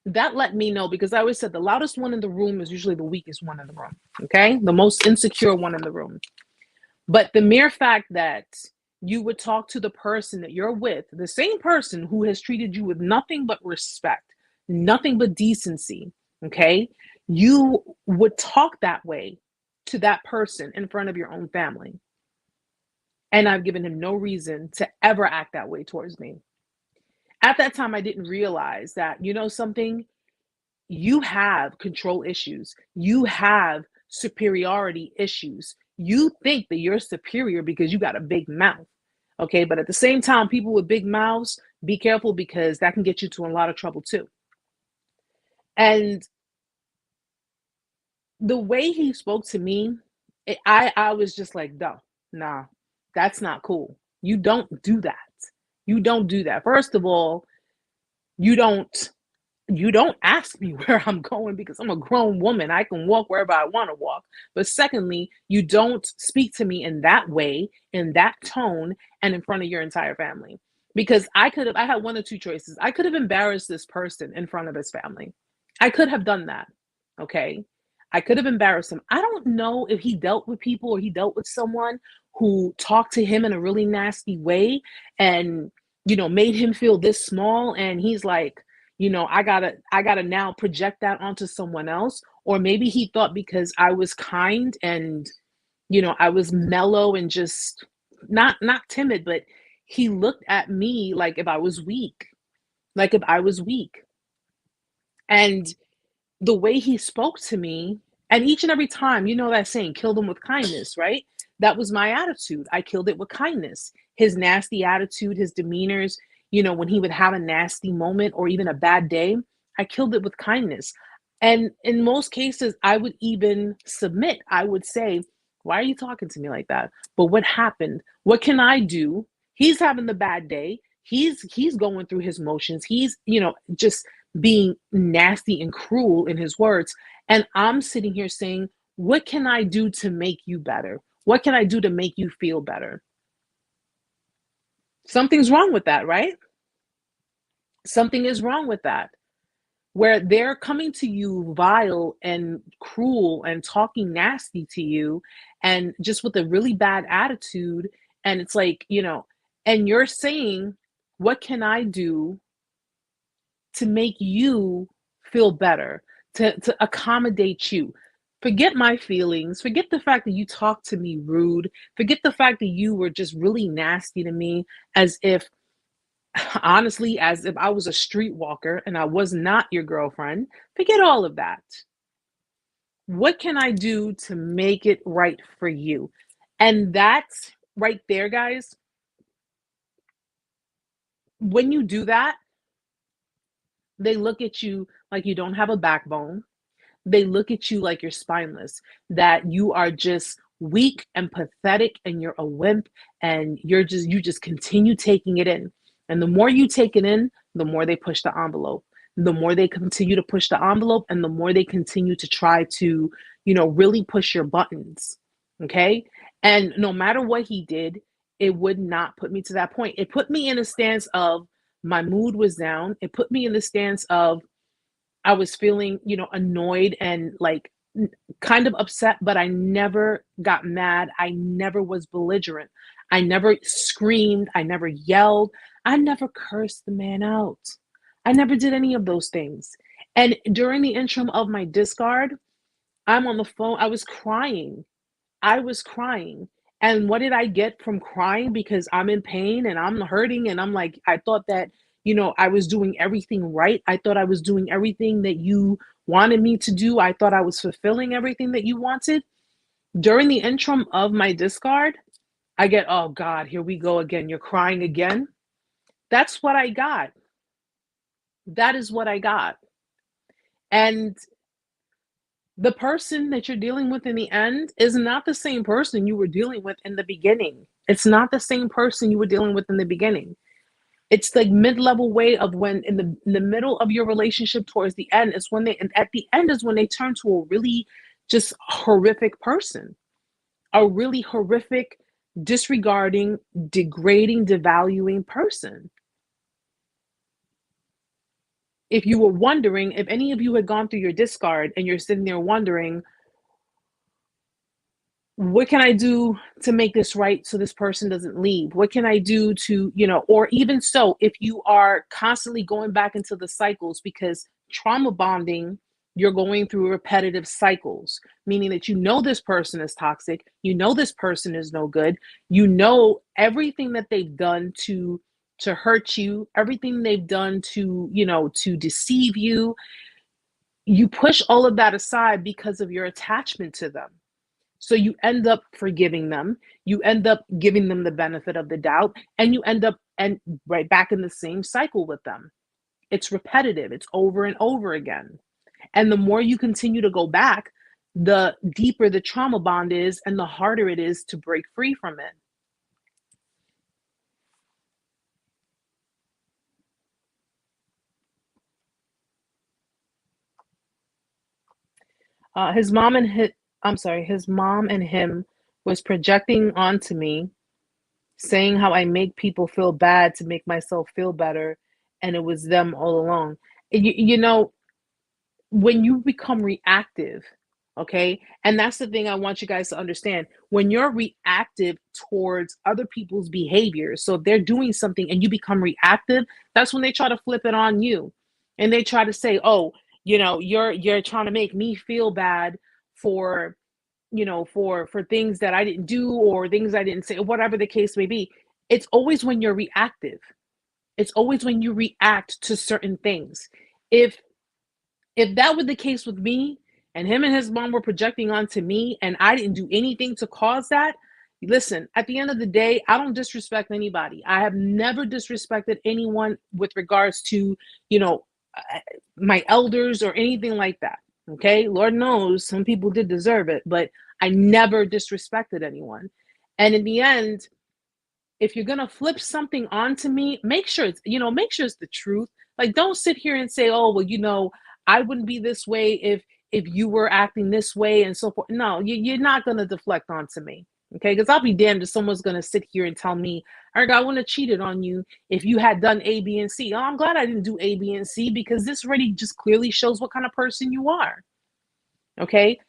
That let me know, because I always said the loudest one in the room is usually the weakest one in the room. Okay, the most insecure one in the room. But the mere fact that you would talk to the person that you're with, the same person who has treated you with nothing but respect, nothing but decency, okay, you would talk that way to that person in front of your own family. And I've given him no reason to ever act that way towards me. At that time, I didn't realize that, something, you have control issues. You have superiority issues. You think that you're superior because you got a big mouth. Okay. But at the same time, people with big mouths, be careful, because that can get you to a lot of trouble too. And the way he spoke to me, I was just like, no, nah, that's not cool. You don't do that. You don't do that. First of all, you don't ask me where I'm going, because I'm a grown woman. I can walk wherever I want to walk. But secondly, you don't speak to me in that way, in that tone, and in front of your entire family. Because I had one or two choices. I could have embarrassed this person in front of his family. I could have done that. Okay. I could have embarrassed him. I don't know if he dealt with people, or he dealt with someone who talked to him in a really nasty way and, made him feel this small. And he's like, I gotta now project that onto someone else. Or maybe he thought because I was kind and, I was mellow and just not timid, but he looked at me like if I was weak, And the way he spoke to me, and each and every time, that saying, kill them with kindness, right? That was my attitude. I killed it with kindness. His nasty attitude, his demeanors, when he would have a nasty moment or even a bad day, I killed it with kindness. And in most cases, I would even submit. I would say, why are you talking to me like that? But what happened? What can I do? He's having the bad day. He's going through his motions. He's, just being nasty and cruel in his words. And I'm sitting here saying, what can I do to make you better? What can I do to make you feel better? Something's wrong with that, right? Something is wrong with that. Where they're coming to you vile and cruel and talking nasty to you, and just with a really bad attitude. And it's like, and you're saying, what can I do to make you feel better, to accommodate you? Forget my feelings. Forget the fact that you talked to me rude. Forget the fact that you were just really nasty to me, as if, honestly, as if I was a streetwalker and I was not your girlfriend. Forget all of that. What can I do to make it right for you? And that's right there, guys. When you do that, they look at you like you don't have a backbone. They look at you like you're spineless, that you are just weak and pathetic, and you're a wimp, and you just continue taking it in. And the more you take it in, the more they push the envelope. The more they continue to push the envelope, and the more they continue to try to, really push your buttons. Okay. And no matter what he did, it would not put me to that point. It put me in a stance of, my mood was down. It put me in the stance of, I was feeling, annoyed and like kind of upset, but I never got mad. I never was belligerent. I never screamed. I never yelled. I never cursed the man out. I never did any of those things. And during the interim of my discard, I'm on the phone. I was crying. And what did I get from crying? Because I'm in pain and I'm hurting. And I'm like, I thought that, I was doing everything right. I thought I was doing everything that you wanted me to do. I thought I was fulfilling everything that you wanted. During the interim of my discard, I get, oh God, here we go again. You're crying again. That's what I got. That is what I got. And the person that you're dealing with in the end is not the same person you were dealing with in the beginning. It's not the same person you were dealing with in the beginning. It's like mid-level way of when in the middle of your relationship towards the end is when and at the end is when they turn to a really just horrific person. a really horrific, disregarding, degrading, devaluing person. If you were wondering, if any of you had gone through your discard and you're sitting there wondering, what can I do to make this right so this person doesn't leave? What can I do to, or even so, if you are constantly going back into the cycles, because trauma bonding, you're going through repetitive cycles, meaning that this person is toxic, this person is no good, everything that they've done to hurt you, everything they've done to, to deceive you. You push all of that aside because of your attachment to them. So you end up forgiving them, you end up giving them the benefit of the doubt, and you end up right back in the same cycle with them. It's repetitive, it's over and over again. And the more you continue to go back, the deeper the trauma bond is and the harder it is to break free from it. His mom and him was projecting onto me, saying how I make people feel bad to make myself feel better, and it was them all along. When you become reactive, okay, and that's the thing I want you guys to understand. When you're reactive towards other people's behaviors, so if they're doing something and you become reactive, that's when they try to flip it on you, and they try to say, oh, you're trying to make me feel bad for for things that I didn't do or things I didn't say, or whatever the case may be. It's always when you're reactive. It's always when you react to certain things. If that were the case with me and him and his mom were projecting onto me and I didn't do anything to cause that, listen, at the end of the day, I don't disrespect anybody. I have never disrespected anyone with regards to, my elders or anything like that. Okay, Lord knows some people did deserve it, but I never disrespected anyone. And in the end, if you're gonna flip something onto me, make sure it's the truth. Like, don't sit here and say, oh, well, I wouldn't be this way if you were acting this way and so forth. No, you're not gonna deflect onto me. Okay, because I'll be damned if someone's gonna sit here and tell me, Eric, I wouldn't have cheated on you if you had done A, B, and C. Oh, I'm glad I didn't do A, B, and C, because this already just clearly shows what kind of person you are. Okay,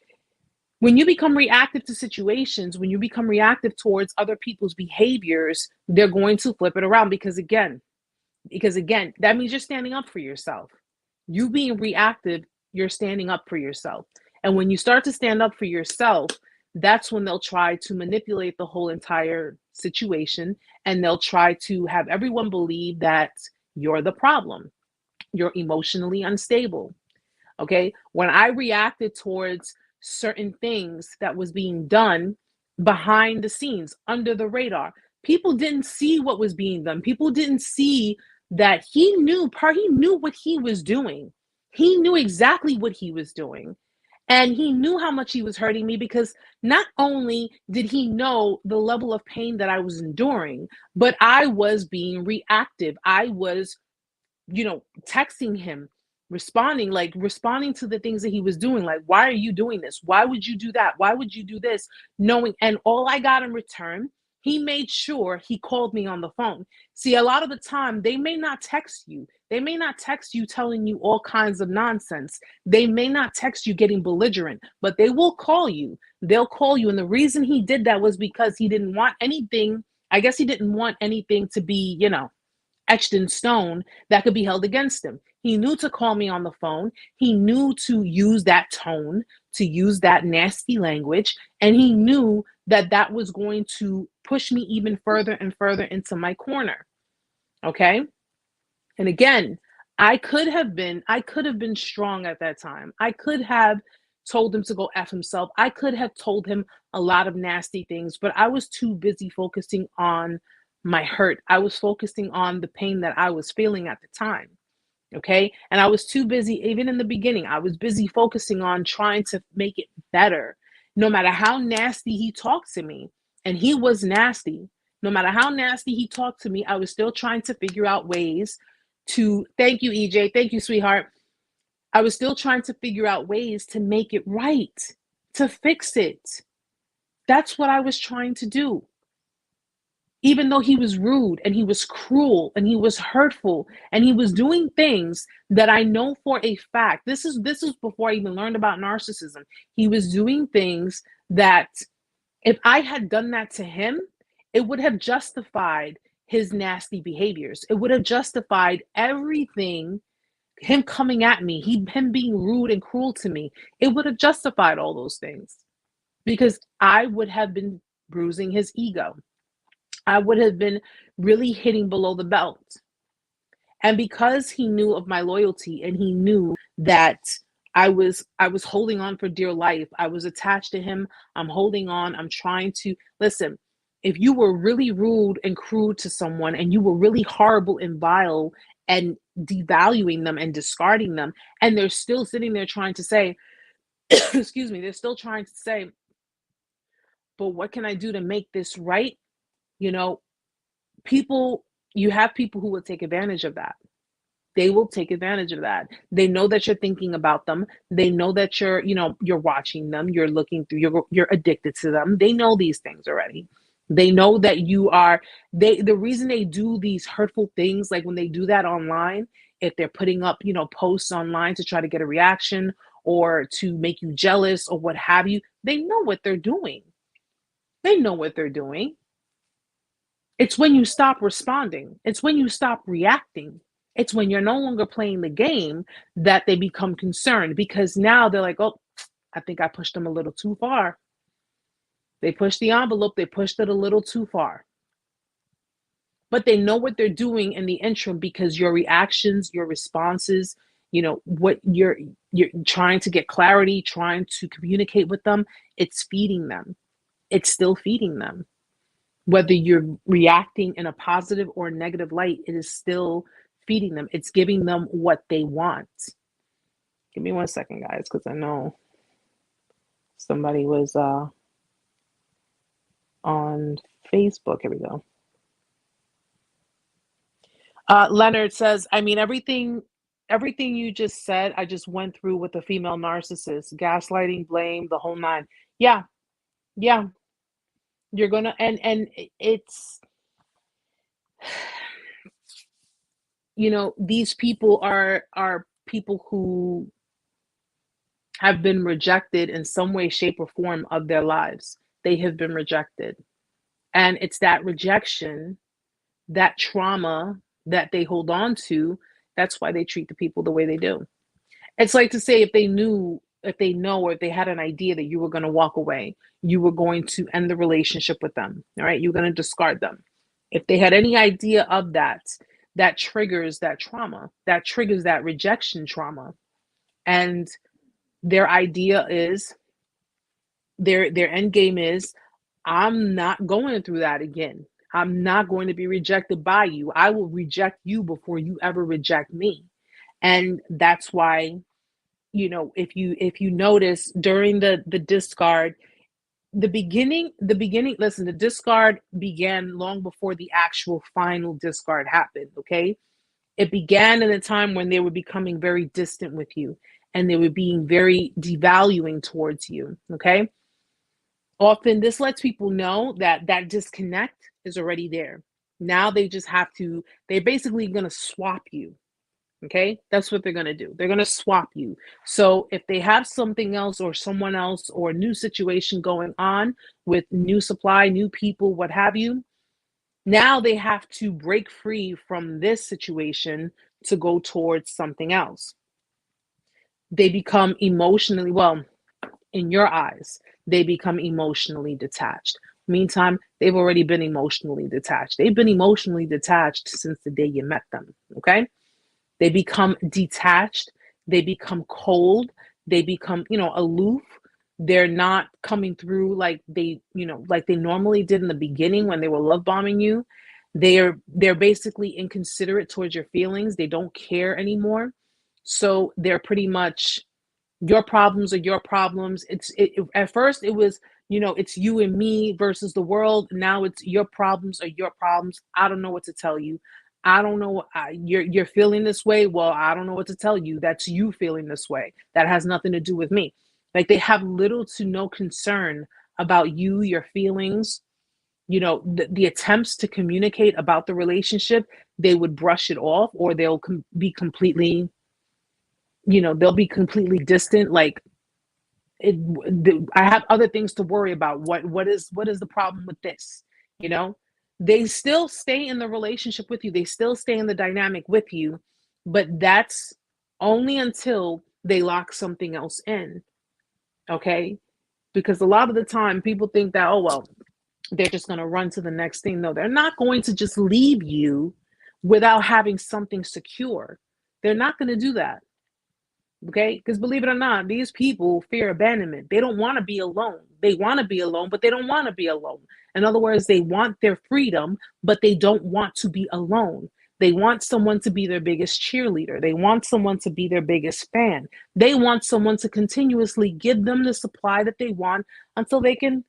when you become reactive to situations, when you become reactive towards other people's behaviors, they're going to flip it around, because again, that means you're standing up for yourself. You being reactive, you're standing up for yourself. And when you start to stand up for yourself, that's when they'll try to manipulate the whole entire situation, and they'll try to have everyone believe that you're the problem. You're emotionally unstable. Okay? When I reacted towards certain things that was being done behind the scenes, under the radar, people didn't see what was being done. People didn't see that he knew what he was doing. He knew exactly what he was doing. And he knew how much he was hurting me, because not only did he know the level of pain that I was enduring, but I was being reactive. I was, texting him, responding to the things that he was doing. Like, why are you doing this? Why would you do that? Why would you do this? Knowing, and all I got in return, he made sure he called me on the phone. See, a lot of the time, they may not text you. They may not text you telling you all kinds of nonsense. They may not text you getting belligerent, but they will call you. They'll call you. And the reason he did that was because he didn't want anything. I guess he didn't want anything to be, etched in stone that could be held against him. He knew to call me on the phone. He knew to use that tone, to use that nasty language. And he knew that that was going to push me even further and further into my corner. Okay. And again, I could have been strong at that time. I could have told him to go F himself. I could have told him a lot of nasty things, but I was too busy focusing on my hurt. I was focusing on the pain that I was feeling at the time. Okay. And I was too busy, even in the beginning, I was busy focusing on trying to make it better. No matter how nasty he talked to me, and he was nasty, no matter how nasty he talked to me, I was still trying to figure out ways to, thank you, EJ. Thank you, sweetheart. I was still trying to figure out ways to make it right, to fix it. That's what I was trying to do. Even though he was rude and he was cruel and he was hurtful and he was doing things that I know for a fact. This is before I even learned about narcissism. He was doing things that if I had done that to him, it would have justified his nasty behaviors. It would have justified everything, him coming at me, him being rude and cruel to me. It would have justified all those things because I would have been bruising his ego. I would have been really hitting below the belt. And because he knew of my loyalty and he knew that I was holding on for dear life. I was attached to him. I'm holding on. I'm trying to listen. If you were really rude and cruel to someone and you were really horrible and vile and devaluing them and discarding them, and they're still sitting there trying to say, excuse me, they're still trying to say, but what can I do to make this right? You know, you have people who will take advantage of that. They will take advantage of that. They know that you're thinking about them. They know that you're watching them, you're looking through, you're addicted to them. They know these things already. They know that the reason they do these hurtful things, like when they do that online, if they're putting up, posts online to try to get a reaction or to make you jealous or what have you, they know what they're doing. They know what they're doing. It's when you stop responding. It's when you stop reacting. It's when you're no longer playing the game that they become concerned, because now they're like, oh, I think I pushed them a little too far. They pushed the envelope. They pushed it a little too far. But they know what they're doing in the interim because your reactions, your responses, what you're trying to get clarity, trying to communicate with them, it's feeding them. It's still feeding them. Whether you're reacting in a positive or negative light, it is still feeding them. It's giving them what they want. Give me 1 second, guys, because I know somebody was on Facebook. Here we go. Leonard says, I mean, everything you just said, I just went through with a female narcissist. Gaslighting, blame, the whole nine. Yeah. You're gonna, and it's, these people are people who have been rejected in some way, shape, or form of their lives. They have been rejected. And it's that rejection, that trauma that they hold on to. That's why they treat the people the way they do. It's like to say, if they know, or if they had an idea that you were going to walk away, you were going to end the relationship with them. All right. You're going to discard them. If they had any idea of that, that triggers that trauma, that triggers that rejection trauma. And their idea is, their end game is, I'm not going through that again. I'm not going to be rejected by you. I will reject you before you ever reject me. And that's why, if you notice during the discard, the beginning, listen, the discard began long before the actual final discard happened. Okay. It began in a time when they were becoming very distant with you and they were being very devaluing towards you. Okay. Often this lets people know that disconnect is already there. Now they just have to, they're basically going to swap you. Okay, that's what they're going to do. They're going to swap you. So if they have something else or someone else or a new situation going on with new supply, new people, what have you, now they have to break free from this situation to go towards something else. They become emotionally, well, in your eyes, they become emotionally detached. Meantime, they've already been emotionally detached. They've been emotionally detached since the day you met them. Okay. They become detached. They become cold. They become, aloof. They're not coming through like they normally did in the beginning when they were love bombing you. They're basically inconsiderate towards your feelings. They don't care anymore. So they're pretty much, your problems are your problems. At first it was, it's you and me versus the world. Now it's your problems are your problems. I don't know what to tell you. I don't know. You're feeling this way. Well, I don't know what to tell you. That's you feeling this way. That has nothing to do with me. Like, they have little to no concern about you, your feelings, the attempts to communicate about the relationship, they would brush it off, or be completely, they'll be completely distant. Like, I have other things to worry about. What is the problem with this? You know, they still stay in the relationship with you. They still stay in the dynamic with you, but that's only until they lock something else in. Okay. Because a lot of the time people think that, oh, well, they're just going to run to the next thing. No, they're not going to just leave you without having something secure. They're not going to do that. Okay, because believe it or not, these people fear abandonment. They don't want to be alone. They want to be alone, but they don't want to be alone. In other words, they want their freedom, but they don't want to be alone. They want someone to be their biggest cheerleader. They want someone to be their biggest fan. They want someone to continuously give them the supply that they want until they can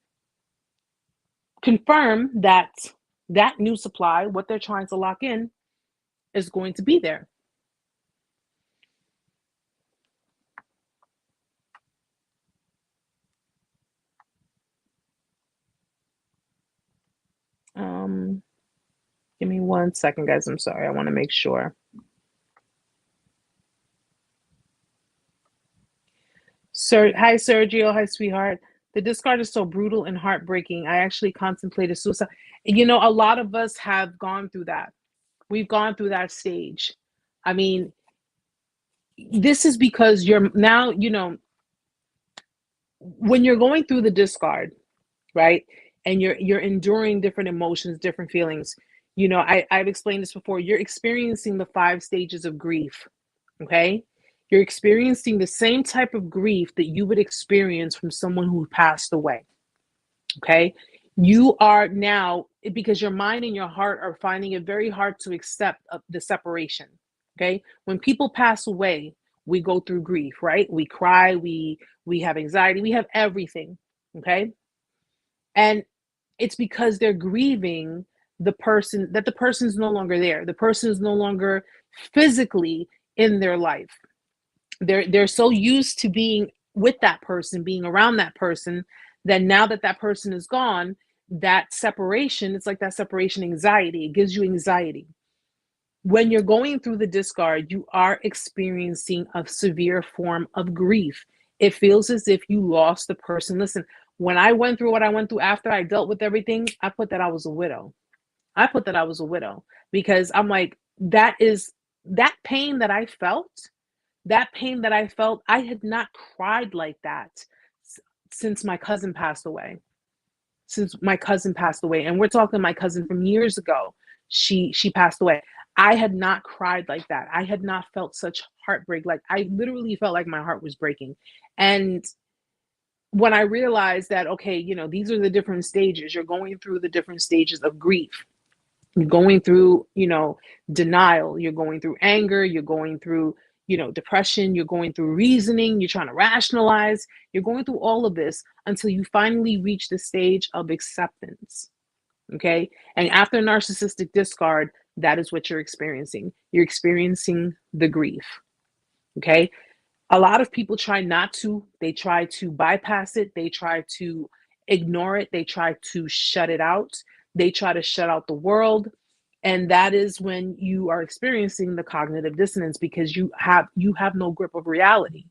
confirm that that new supply, what they're trying to lock in, is going to be there. Give me 1 second, guys. I'm sorry. I want to make sure. Hi, Sergio. Hi, sweetheart. The discard is so brutal and heartbreaking. I actually contemplated suicide. A lot of us have gone through that. We've gone through that stage. I mean, this is because you're now, when you're going through the discard, right? And you're enduring different emotions, different feelings. I've explained this before. You're experiencing the 5 stages of grief. Okay. You're experiencing the same type of grief that you would experience from someone who passed away. Okay. You are now, because your mind and your heart are finding it very hard to accept the separation. Okay. When people pass away, we go through grief, right? We cry, we have anxiety, we have everything. Okay. And it's because they're grieving the person is no longer there. The person is no longer physically in their life. They're so used to being with that person, being around that person, that now that that person is gone, that separation, it's like that separation anxiety. It gives you anxiety. When you're going through the discard, you are experiencing a severe form of grief. It feels as if you lost the person. Listen, when I went through what I went through after I dealt with everything, I put that I was a widow. Because I'm like, that pain that I felt, I had not cried like that since my cousin passed away. And we're talking my cousin from years ago. She passed away. I had not cried like that. I had not felt such heartbreak. Like, I literally felt like my heart was breaking. And when I realized that, okay, these are the different stages. You're going through the different stages of grief. You're going through, denial. You're going through anger. You're going through, depression. You're going through reasoning. You're trying to rationalize. You're going through all of this until you finally reach the stage of acceptance. Okay. And after narcissistic discard, that is what you're experiencing. You're experiencing the grief. Okay. A lot of people try not to. They try to bypass it. They try to ignore it. They try to shut it out. They try to shut out the world. And that is when you are experiencing the cognitive dissonance, because you have no grip of reality.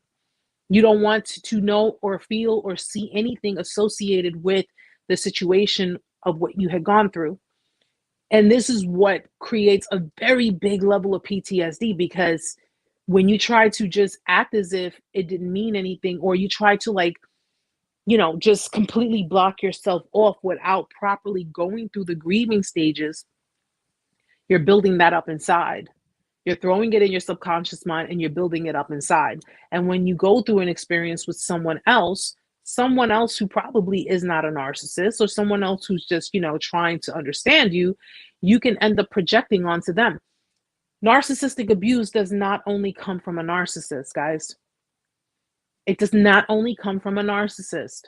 You don't want to know or feel or see anything associated with the situation of what you had gone through. And this is what creates a very big level of PTSD, because when you try to just act as if it didn't mean anything, or you try to just completely block yourself off without properly going through the grieving stages, you're building that up inside. You're throwing it in your subconscious mind and you're building it up inside. And when you go through an experience with someone else who probably is not a narcissist, or someone else who's just, trying to understand you, you can end up projecting onto them. Narcissistic abuse does not only come from a narcissist, guys. It does not only come from a narcissist.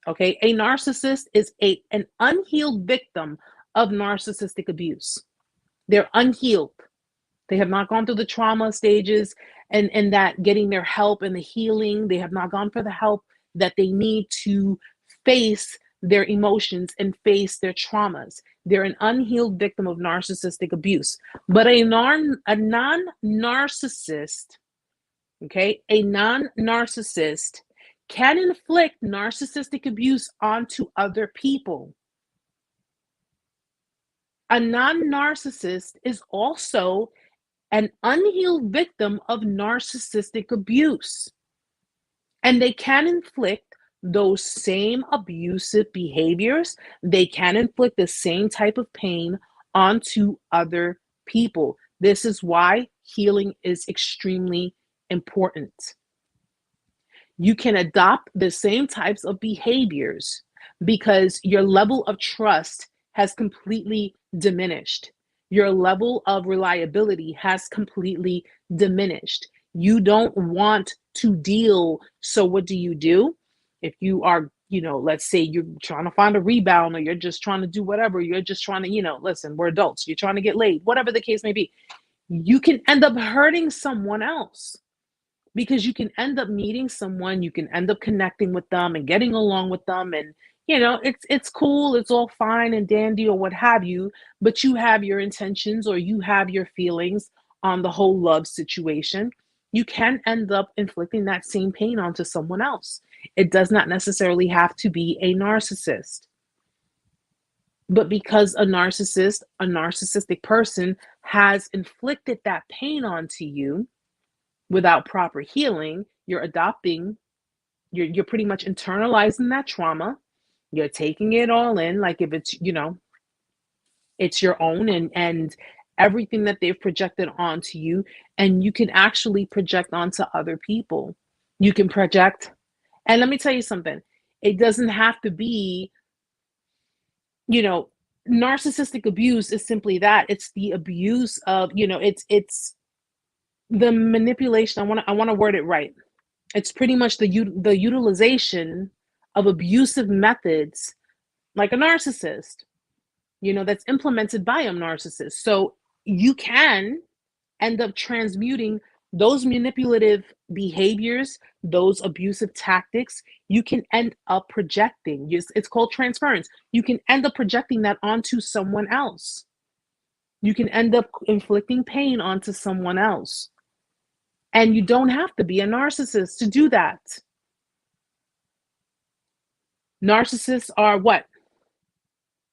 Okay, a narcissist is an unhealed victim of narcissistic abuse. They're unhealed. They have not gone through the trauma stages and that getting their help and the healing. They have not gone for the help that they need to face their emotions and face their traumas. They're an unhealed victim of narcissistic abuse. But a non-narcissist, okay, a non-narcissist can inflict narcissistic abuse onto other people. A non-narcissist is also an unhealed victim of narcissistic abuse. And they can inflict those same abusive behaviors. They can inflict the same type of pain onto other people. This is why healing is extremely important. You can adopt the same types of behaviors because your level of trust has completely diminished. Your level of reliability has completely diminished. You don't want to deal. So what do? If you are, let's say you're trying to find a rebound, or you're just trying to do whatever, you're just trying to, listen, we're adults, you're trying to get laid, whatever the case may be, you can end up hurting someone else. Because you can end up meeting someone, you can end up connecting with them and getting along with them, and it's cool, it's all fine and dandy or what have you, but you have your intentions or you have your feelings on the whole love situation. You can end up inflicting that same pain onto someone else. It does not necessarily have to be a narcissist. But because a narcissistic person has inflicted that pain onto you without proper healing, you're pretty much internalizing that trauma. You're taking it all in, like if it's, it's your own, and everything that they've projected onto you, and you can actually project onto other people. You can project, and let me tell you something, it doesn't have to be, narcissistic abuse is simply that. It's the abuse of, it's the manipulation. I want to word it right. It's pretty much the utilization of abusive methods, like a narcissist, that's implemented by a narcissist. So you can end up transmuting those manipulative behaviors, those abusive tactics. You can end up projecting. It's called transference. You can end up projecting that onto someone else. You can end up inflicting pain onto someone else. And you don't have to be a narcissist to do that. Narcissists are what?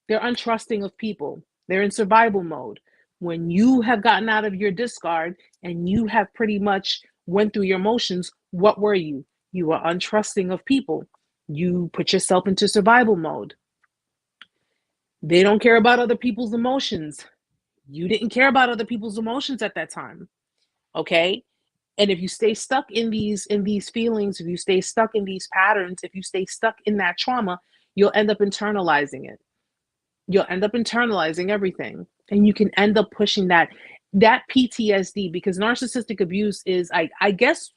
They're untrusting of people. They're in survival mode. When you have gotten out of your discard and you have pretty much went through your motions, what were you? You were untrusting of people. You put yourself into survival mode. They don't care about other people's emotions. You didn't care about other people's emotions at that time. Okay? And if you stay stuck in these feelings, if you stay stuck in these patterns, if you stay stuck in that trauma, you'll end up internalizing it. You'll end up internalizing everything. And you can end up pushing that PTSD, because narcissistic abuse is, I guess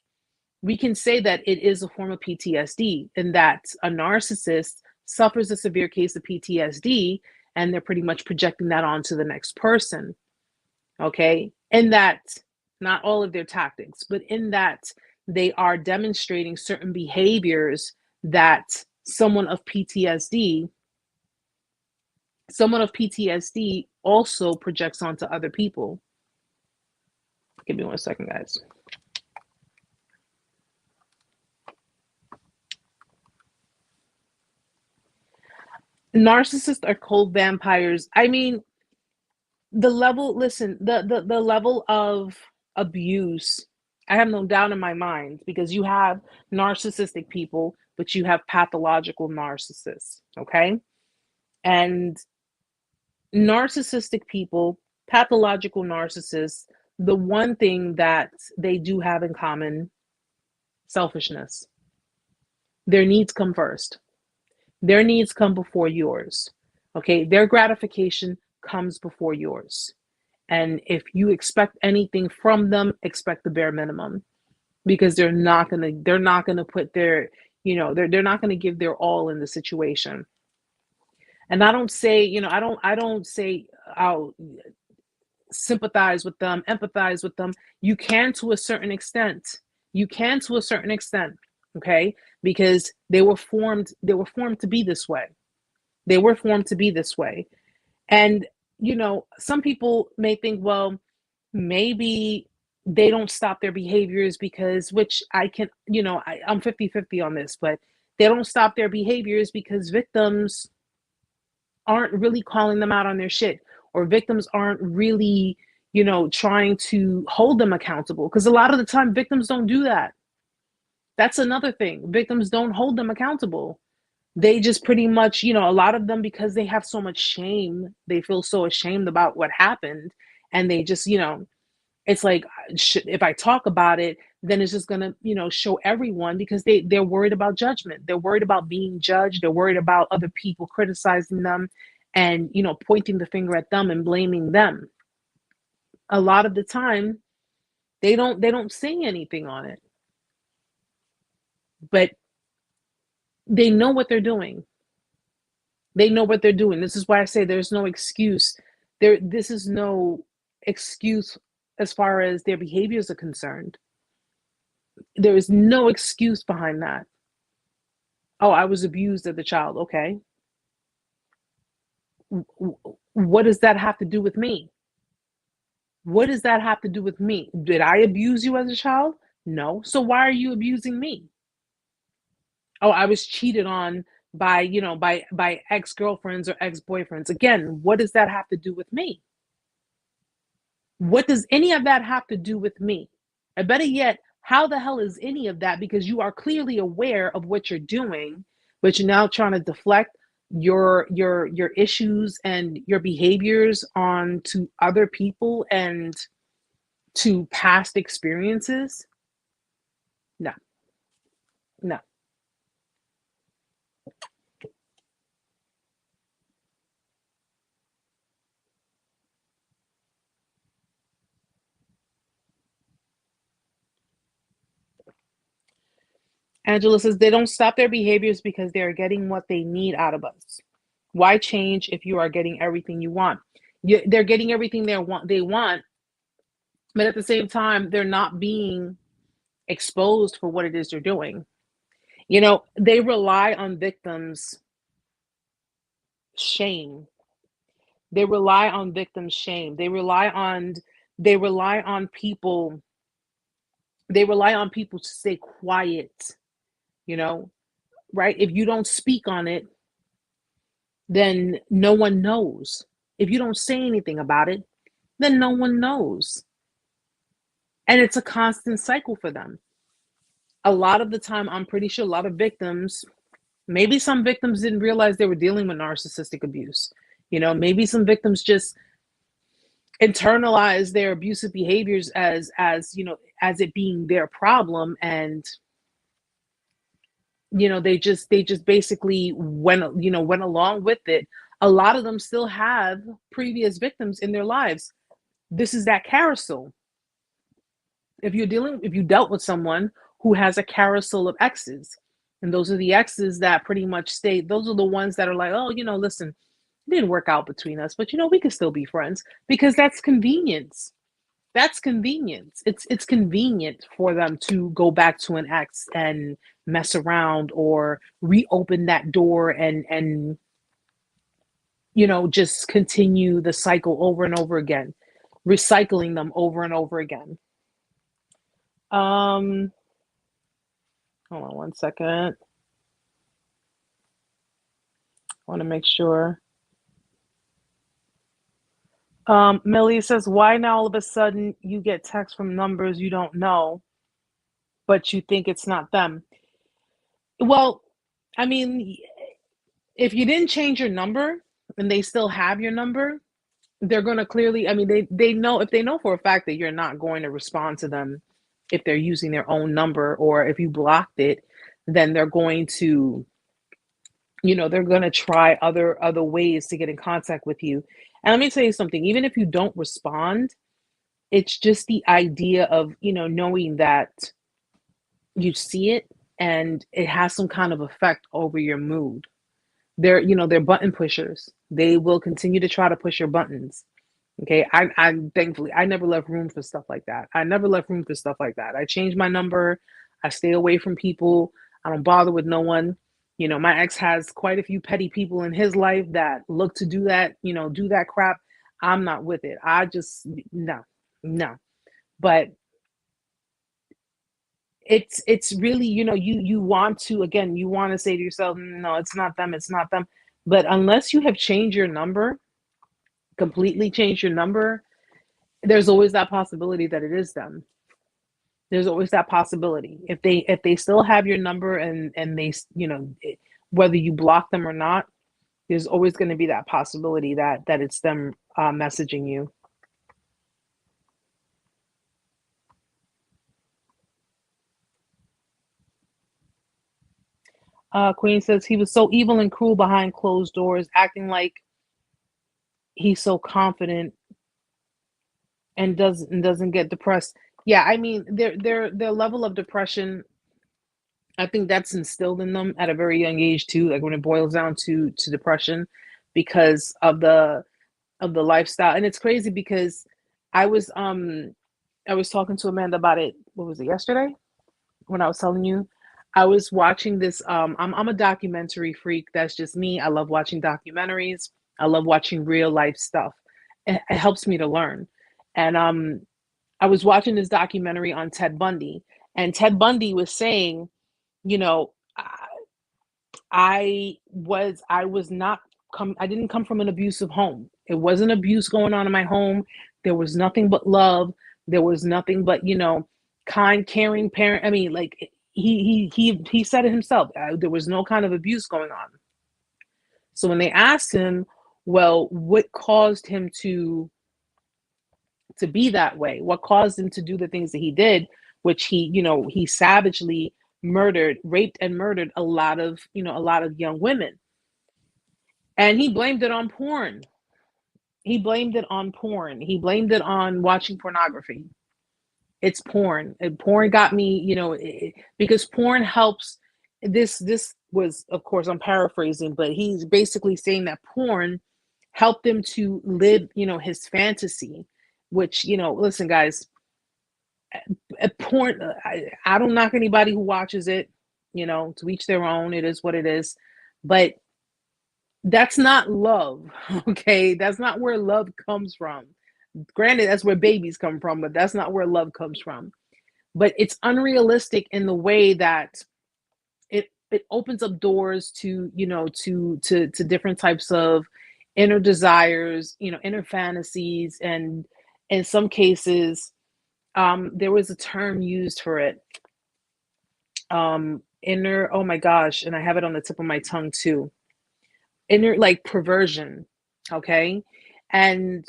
we can say that it is a form of PTSD, in that a narcissist suffers a severe case of PTSD and they're pretty much projecting that onto the next person. Okay? And that, not all of their tactics, but in that they are demonstrating certain behaviors that someone of PTSD also projects onto other people. Give me 1 second, guys. Narcissists are cold vampires. I mean, the level of abuse, I have no doubt in my mind, because you have narcissistic people, but you have pathological narcissists, okay? And narcissistic people, pathological narcissists, the one thing that they do have in common: selfishness. Their needs come first. Their needs come before yours, okay? Their gratification comes before yours. And if you expect anything from them, expect the bare minimum, because they're not gonna put their, they're not gonna give their all in the situation. And I don't say, I don't say I'll sympathize with them, empathize with them. You can to a certain extent. okay? Because they were formed to be this way. They were formed to be this way. And, some people may think, well, maybe they don't stop their behaviors because, which I can, I'm 50-50 on this, but they don't stop their behaviors because victims aren't really calling them out on their shit, or victims aren't really, trying to hold them accountable. Because a lot of the time, victims don't do that. That's another thing. Victims don't hold them accountable. They just pretty much, a lot of them, because they have so much shame, they feel so ashamed about what happened. And they just, it's like, if I talk about it, then it's just going to, show everyone, because they're worried about judgment. They're worried about being judged. They're worried about other people criticizing them and, pointing the finger at them and blaming them. A lot of the time, they don't say anything on it, but they know what they're doing. They know what they're doing. This is why I say there's no excuse. This is no excuse as far as their behaviors are concerned. There is no excuse behind that. Oh, I was abused as a child. Okay. What does that have to do with me? What does that have to do with me? Did I abuse you as a child? No. So why are you abusing me? Oh, I was cheated on by, by ex-girlfriends or ex-boyfriends. Again, what does that have to do with me? What does any of that have to do with me? And better yet, how the hell is any of that? Because you are clearly aware of what you're doing, but you're now trying to deflect your issues and your behaviors on to other people and to past experiences. No. Angela says they don't stop their behaviors because they are getting what they need out of us. Why change if you are getting everything you want? They're getting everything they want, but at the same time, they're not being exposed for what it is they're doing. They rely on victims' shame. They rely on victims' shame. They rely on people. They rely on people to stay quiet. Right? If you don't speak on it, then no one knows. If you don't say anything about it, then no one knows. And it's a constant cycle for them. A lot of the time, I'm pretty sure a lot of victims, maybe some victims didn't realize they were dealing with narcissistic abuse. Maybe some victims just internalize their abusive behaviors as it being their problem, and they just basically went along with it. A lot of them still have previous victims in their lives. This is that carousel. If you dealt with someone who has a carousel of exes, and those are the exes that pretty much stay, those are the ones that are like, oh, listen, it didn't work out between us, but we could still be friends, because that's convenience. That's convenience. It's convenient for them to go back to an ex and mess around, or reopen that door and just continue the cycle over and over again, recycling them over and over again. Hold on one second. I want to make sure. Millie says, why now all of a sudden you get texts from numbers you don't know, but you think it's not them? Well, I mean, if you didn't change your number and they still have your number, they're going to clearly, I mean, they know, if they know for a fact that you're not going to respond to them if they're using their own number, or if you blocked it, then they're going to, they're going to try other ways to get in contact with you. And let me tell you something, even if you don't respond, it's just the idea of, knowing that you see it and it has some kind of effect over your mood. They're button pushers. They will continue to try to push your buttons. Okay. I'm thankfully, I never left room for stuff like that. I changed my number. I stay away from people. I don't bother with no one. My ex has quite a few petty people in his life that look to do that, do that crap. I'm not with it. I just, no, no. But it's really, you want to, again, you want to say to yourself, no, it's not them, it's not them. But unless you have changed your number, completely changed your number, there's always that possibility that it is them. There's always that possibility. If they still have your number, and they, whether you block them or not, there's always going to be that possibility that it's them messaging you. Queen says he was so evil and cruel behind closed doors, acting like he's so confident and doesn't get depressed. Yeah, I mean, their level of depression, I think that's instilled in them at a very young age too. Like when it boils down to depression, because of the lifestyle. And it's crazy because I was talking to Amanda about it. What was it, yesterday? When I was telling you, I was watching this. I'm a documentary freak. That's just me. I love watching documentaries. I love watching real life stuff. It helps me to learn. And I was watching this documentary on Ted Bundy, and Ted Bundy was saying, you know, I was not I didn't come from an abusive home. It wasn't abuse going on in my home. There was nothing but love. There was nothing but, kind, caring parent. I mean, like he said it himself. There was no kind of abuse going on. So when they asked him, well, what caused him to be that way? What caused him to do the things that he did, which he savagely raped and murdered a lot of young women. And he blamed it on porn. He blamed it on porn. He blamed it on watching pornography. It's porn. And porn got me, because porn helps. This was, of course, I'm paraphrasing, but he's basically saying that porn helped him to live, his fantasy, which, listen, guys, porn, I don't knock anybody who watches it, to each their own. It is what it is. But that's not love, okay? That's not where love comes from. Granted, that's where babies come from, but that's not where love comes from. But it's unrealistic in the way that it opens up doors to, to different types of inner desires, inner fantasies. And in some cases, there was a term used for it. Inner, oh my gosh, and I have it on the tip of my tongue too. Inner, like, perversion, okay? And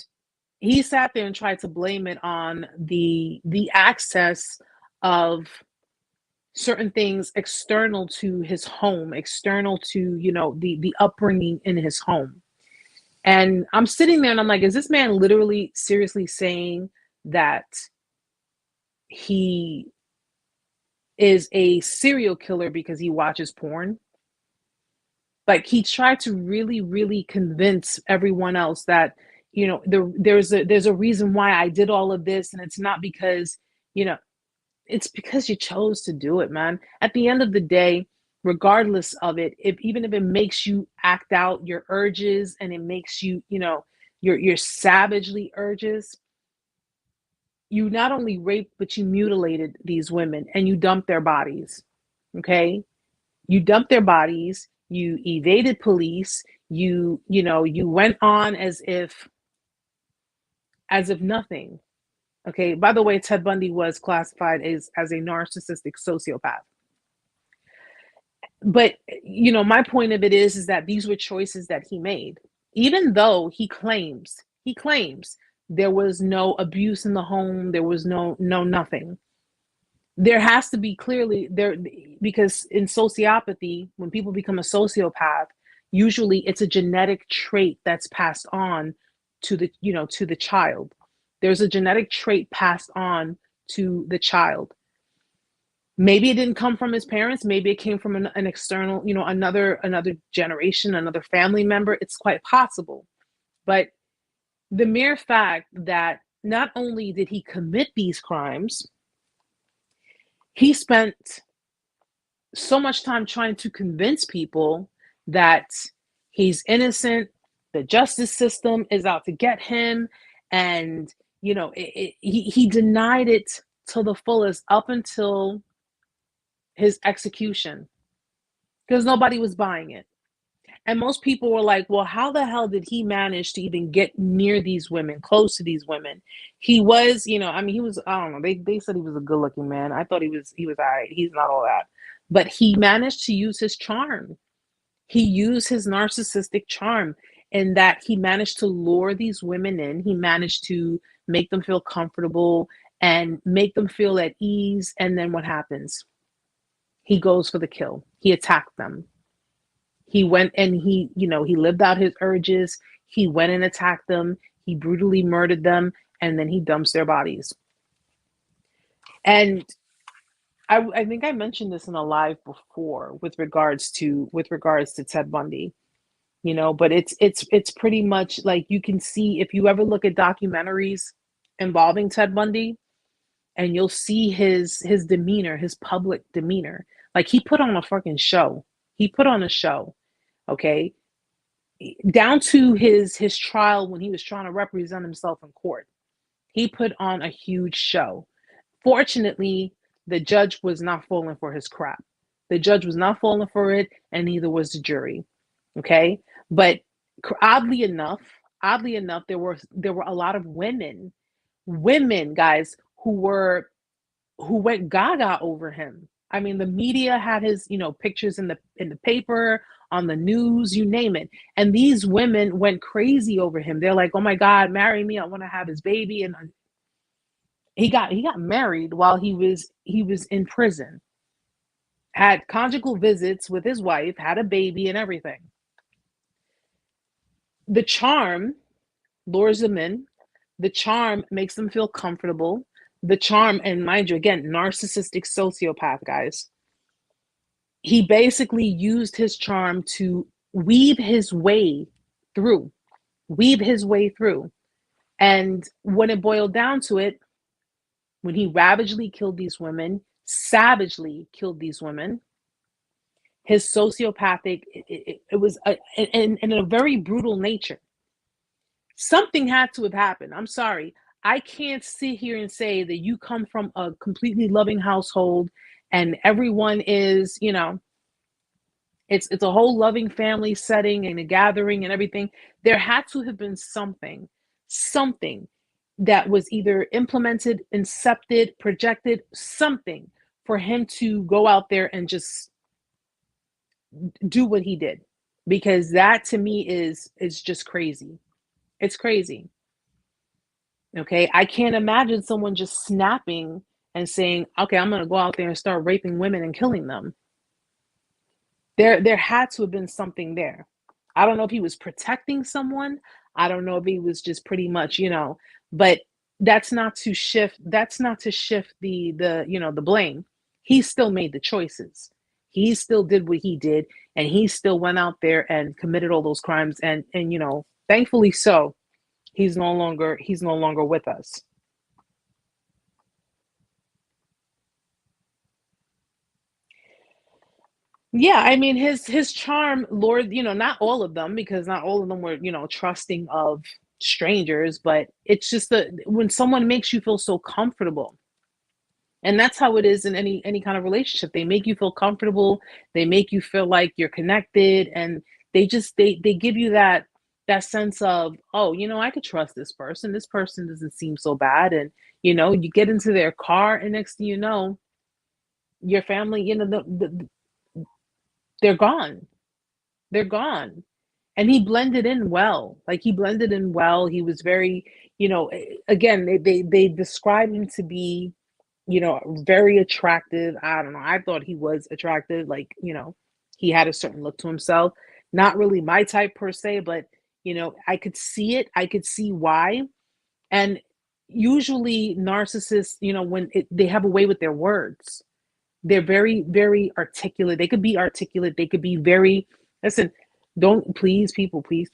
he sat there and tried to blame it on the access of certain things external to his home, external to, the upbringing in his home. And I'm sitting there and I'm like, is this man literally seriously saying that he is a serial killer because he watches porn? Like, he tried to really, really convince everyone else that, there's a reason why I did all of this. And it's not because, it's because you chose to do it, man. At the end of the day, regardless of it, even if it makes you act out your urges and it makes you, your savagely urges, you not only raped, but you mutilated these women and you dumped their bodies. Okay? You dumped their bodies, you evaded police, you went on as if nothing. Okay, by the way, Ted Bundy was classified as a narcissistic sociopath. But, my point of it is that these were choices that he made. Even though he claims there was no abuse in the home, there was no nothing. There has to be clearly there, because in sociopathy, when people become a sociopath, usually it's a genetic trait that's passed on to the child. There's a genetic trait passed on to the child. Maybe it didn't come from his parents. Maybe it came from an external, another generation, another family member. It's quite possible. But the mere fact that not only did he commit these crimes, he spent so much time trying to convince people that he's innocent, the justice system is out to get him, and he denied it to the fullest up until his execution, because nobody was buying it. And most people were like, well, how the hell did he manage to even get near these women, close to these women? He was, I mean, he was, I don't know, they said he was a good looking man. I thought he was all right. He's not all that. But he managed to use his charm. He used his narcissistic charm, in that he managed to lure these women in. He managed to make them feel comfortable and make them feel at ease. And then what happens? He goes for the kill. He attacked them. He went and he lived out his urges. He went and attacked them. He brutally murdered them, and then he dumps their bodies. And I think I mentioned this in a live before with regards to Ted Bundy, but it's pretty much like, you can see, if you ever look at documentaries involving Ted Bundy, and you'll see his demeanor, his public demeanor. Like, he put on a fucking show. He put on a show, okay? Down to his trial when he was trying to represent himself in court. He put on a huge show. Fortunately, the judge was not falling for his crap. The judge was not falling for it, and neither was the jury, okay? But oddly enough, there were a lot of women, guys, who went gaga over him. I mean, the media had his, pictures in the paper, on the news, you name it. And these women went crazy over him. They're like, "Oh my God, marry me. I want to have his baby." And he got married while he was in prison. Had conjugal visits with his wife, had a baby and everything. The charm lures them in. The charm makes them feel comfortable. The charm, and mind you, again, narcissistic sociopath, guys. He basically used his charm to weave his way through. And when it boiled down to it, when he savagely killed these women, his sociopathic, it was in a very brutal nature. Something had to have happened. I'm sorry. I can't sit here and say that you come from a completely loving household and everyone is, it's a whole loving family setting and a gathering and everything. There had to have been something that was either implemented, incepted, projected, something for him to go out there and just do what he did. Because that, to me, is just crazy. It's crazy. Okay, I can't imagine someone just snapping and saying, "Okay, I'm going to go out there and start raping women and killing them." There had to have been something there. I don't know if he was protecting someone. I don't know if he was just pretty much, but that's not to shift the blame. He still made the choices. He still did what he did, and he still went out there and committed all those crimes, and thankfully so. He's no longer with us. Yeah, I mean, his charm, Lord, not all of them, because not all of them were, trusting of strangers, but it's just that when someone makes you feel so comfortable, and that's how it is in any kind of relationship. They make you feel comfortable, they make you feel like you're connected, and they give you that sense of, oh, I could trust this person. This person doesn't seem so bad. And you get into their car, and next thing you know, your family, they're gone. And he blended in well. He was very, again, they describe him to be, very attractive. I don't know. I thought he was attractive. He had a certain look to himself. Not really my type per se, but I could see it. I could see why. And usually narcissists, when they have a way with their words, they're very, very articulate. They could be articulate. They could be very, listen, don't, please, people, please.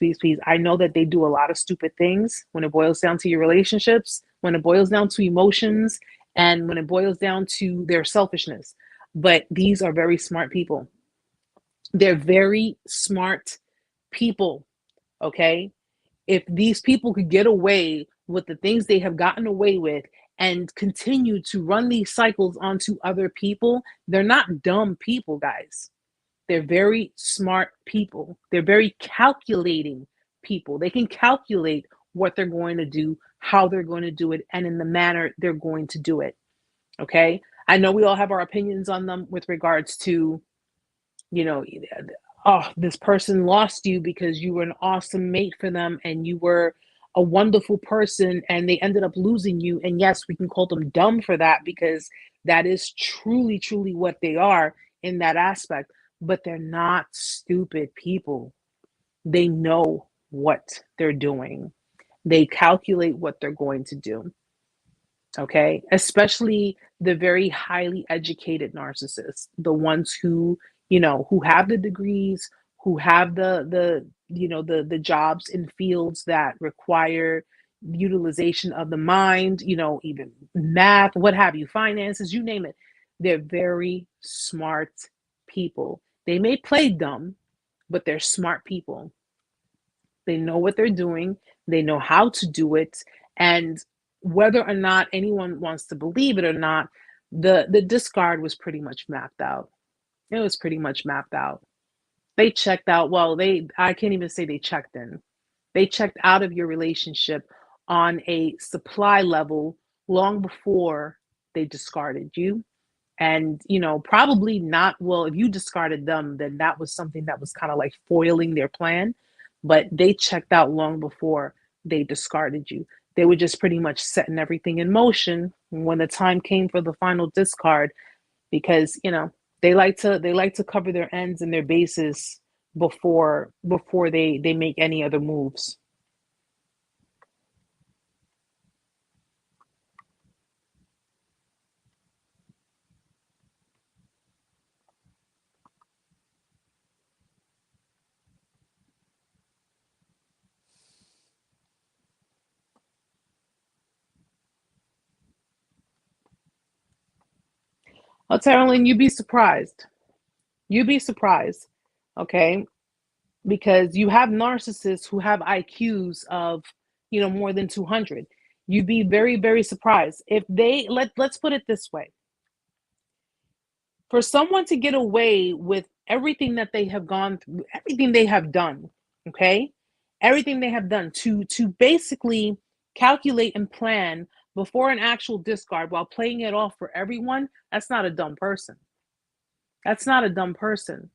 I know that they do a lot of stupid things when it boils down to your relationships, when it boils down to emotions, and when it boils down to their selfishness. but these are very smart people. They're very smart people, okay? If these people could get away with the things they have gotten away with and continue to run these cycles onto other people, they're not dumb people, guys. They're very smart people. They're very calculating people. They can calculate what they're going to do, how they're going to do it, and in the manner they're going to do it. Okay? I know we all have our opinions on them with regards to, you know, oh, this person lost you because you were an awesome mate for them and you were a wonderful person and they ended up losing you. And yes, we can call them dumb for that because that is truly, truly what they are in that aspect. But they're not stupid people. They know what they're doing. They calculate what they're going to do. Okay, especially the very highly educated narcissists, the ones who, you know, who have the degrees, who have the jobs in fields that require utilization of the mind, you know, even math, what have you, finances, you name it. They're very smart people. They may play dumb, but they're smart people. They know what they're doing, they know how to do it, and whether or not anyone wants to believe it or not, the discard was pretty much mapped out. It was pretty much mapped out. They checked out, well, I can't even say they checked in. They checked out of your relationship on a supply level long before they discarded you. And, you know, probably not, well, if you discarded them, then that was something that was kind of like foiling their plan. But they checked out long before they discarded you. They were just pretty much setting everything in motion when the time came for the final discard, because, you know, they like to cover their ends and their bases before they make any other moves. Oh, Carolyn, you'd be surprised. You'd be surprised. Okay. Because you have narcissists who have IQs of, you know, more than 200. You'd be very, very surprised if let's put it this way. For someone to get away with everything that they have gone through, everything they have done, okay? Everything they have done to basically calculate and plan before an actual discard while playing it off for everyone, that's not a dumb person. That's not a dumb person.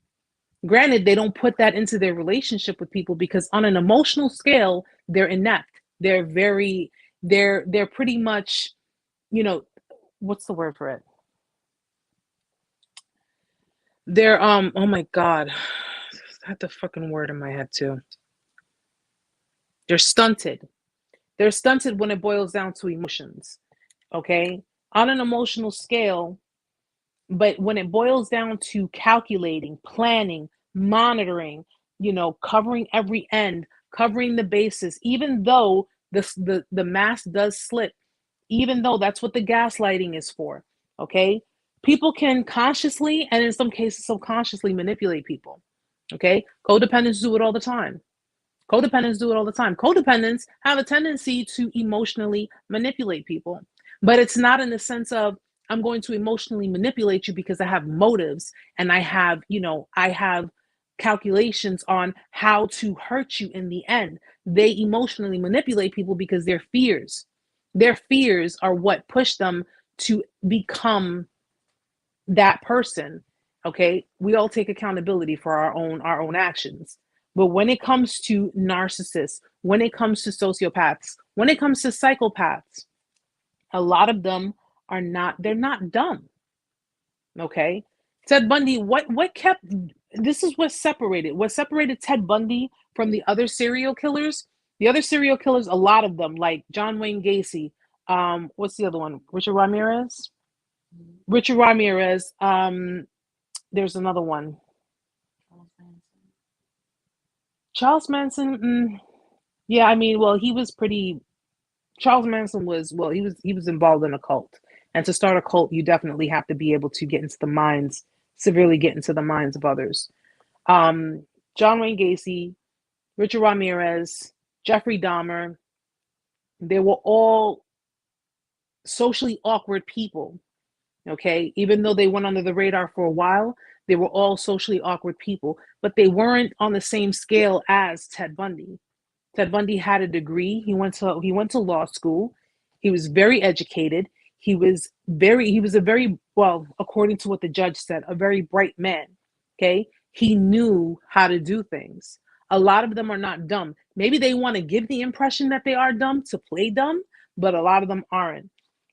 Granted, they don't put that into their relationship with people because on an emotional scale, they're inept. They're very, they're pretty much, you know, what's the word for it? They're oh my God. I had the fucking word in my head too. They're stunted. They're stunted when it boils down to emotions. Okay? On an emotional scale, but when it boils down to calculating, planning, monitoring, you know, covering every end, covering the bases, even though the mask does slip, even though that's what the gaslighting is for. Okay? People can consciously and in some cases subconsciously manipulate people. Okay? Codependents do it all the time. Codependents do it all the time. Codependents have a tendency to emotionally manipulate people, but it's not in the sense of I'm going to emotionally manipulate you because I have motives and I have, you know, I have calculations on how to hurt you in the end. They emotionally manipulate people because their fears are what push them to become that person. Okay, we all take accountability for our own actions, but when it comes to narcissists, when it comes to sociopaths, when it comes to psychopaths, a lot of them are not, they're not dumb. Okay, Ted Bundy, what kept, this is what separated Ted Bundy from the other serial killers. The other serial killers, a lot of them, like John Wayne Gacy, what's the other one, Richard Ramirez. There's another one. Charles Manson. Yeah, I mean, well, he was pretty. Charles Manson was, well, he was involved in a cult. And to start a cult, you definitely have to be able to get into the minds, severely get into the minds of others. John Wayne Gacy, Richard Ramirez, Jeffrey Dahmer, they were all socially awkward people. Okay, even though they went under the radar for a while, they were all socially awkward people, but they weren't on the same scale as Ted Bundy. Ted Bundy had a degree. He went to law school. He was very educated. He was a very, well, according to what the judge said, a very bright man. Okay, he knew how to do things. A lot of them are not dumb. Maybe they want to give the impression that they are dumb to play dumb, but a lot of them aren't.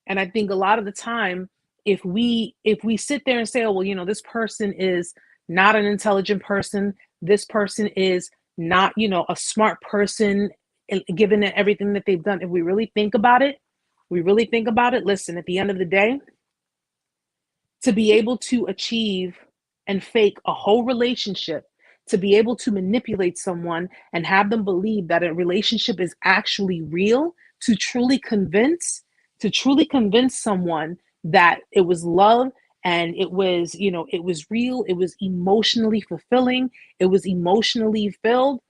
And I think a lot of the time, if we sit there and say, oh, well, this person is not an intelligent person, this person is not, a smart person, given everything that they've done. If we really think about it, listen, at the end of the day, to be able to achieve and fake a whole relationship, to be able to manipulate someone and have them believe that a relationship is actually real, to truly convince someone that it was love, and it was, it was real, it was emotionally fulfilling, it was emotionally filled,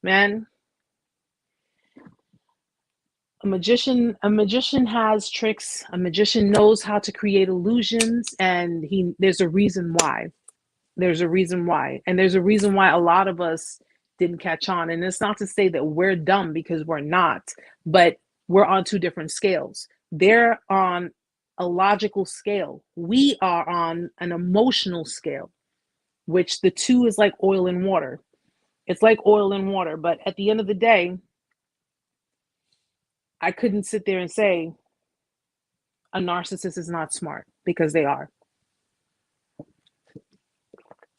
man. A magician has tricks. A magician knows how to create illusions, and there's a reason why. There's a reason why. And there's a reason why a lot of us didn't catch on. And it's not to say that we're dumb, because we're not, but we're on two different scales. They're on a logical scale. We are on an emotional scale, which the two is like oil and water. It's like oil and water. But at the end of the day, I couldn't sit there and say a narcissist is not smart, because they are.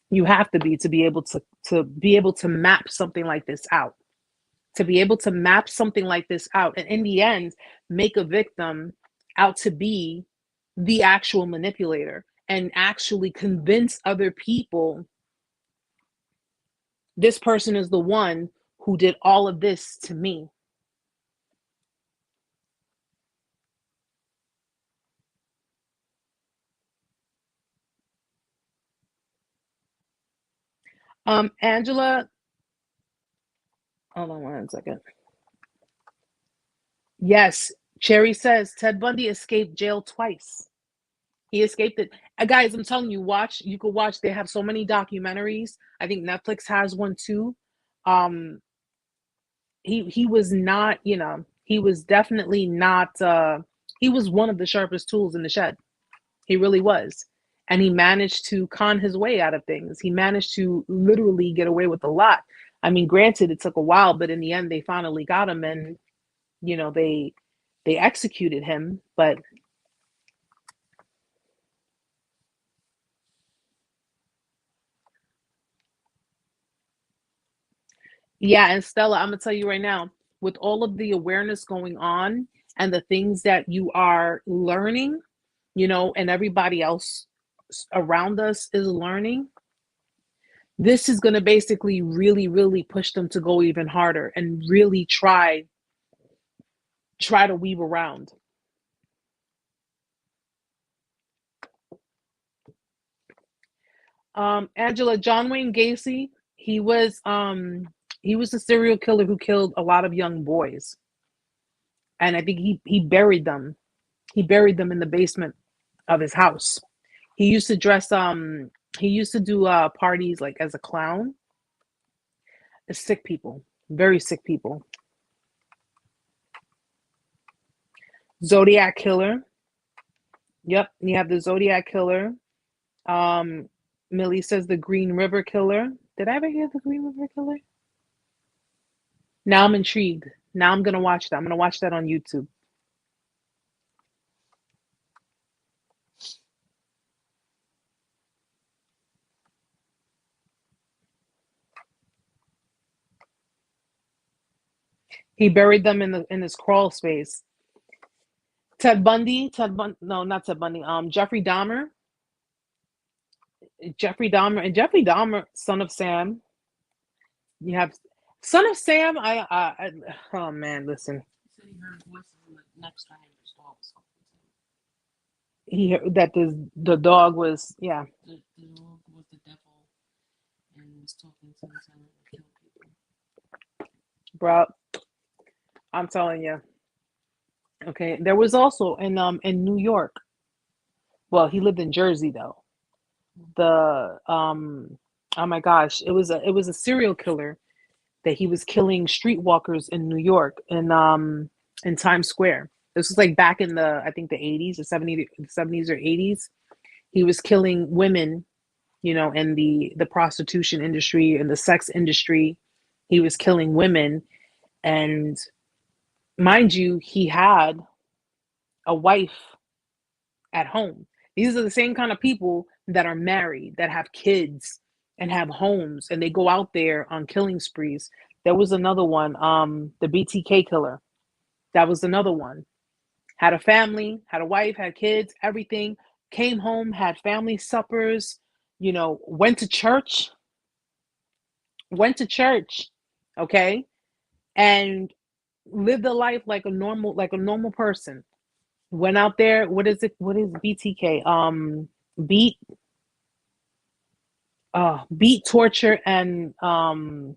You have to be able to map something like this out. To be able to map something like this out, and in the end, make a victim out to be the actual manipulator, and actually convince other people this person is the one who did all of this to me. Angela, hold on one second. Yes, Cherry says Ted Bundy escaped jail twice. He escaped it. Guys, I'm telling you, you could watch. They have so many documentaries. I think Netflix has one too. Um, he was not, he was definitely not, he was one of the sharpest tools in the shed. He really was. And he managed to con his way out of things. He managed to literally get away with a lot. I mean, granted, it took a while, but in the end, they finally got him, and they executed him. But yeah, and Stella, I'm gonna tell you right now, with all of the awareness going on and the things that you are learning, and everybody else around us is learning, this is going to basically really, really push them to go even harder and really try to weave around. Angela, John Wayne Gacy, he was a serial killer who killed a lot of young boys. And I think he buried them. He buried them in the basement of his house. He used to dress he used to do parties like as a clown. Sick people, very sick people. Zodiac killer. Yep, you have the Zodiac killer. Millie says the Green River killer. Did I ever hear the Green River killer? Now I'm intrigued. Now I'm gonna watch that. I'm gonna watch that on YouTube. He buried them in his crawl space. No, not Ted Bundy. Jeffrey Dahmer, and Jeffrey Dahmer, son of Sam. You have son of Sam. Oh man, listen. the dog was, yeah, The dog was the devil and was talking to him, telling him to kill people. bro. I'm telling you. Okay, there was also in New York. Well, he lived in Jersey though. The oh my gosh, it was a serial killer that he was killing streetwalkers in New York in Times Square. This was like back in the I think the 80s or 70s or 80s. He was killing women, in the prostitution industry and the sex industry. He was killing women, and mind you, he had a wife at home. These are the same kind of people that are married, that have kids and have homes, and they go out there on killing sprees. There was another one, the BTK killer. That was another one. Had a family, had a wife, had kids, everything. Came home, had family suppers, went to church, okay, and lived a life like a normal person. Went out there. What is it? What is BTK? Beat, beat, torture, and The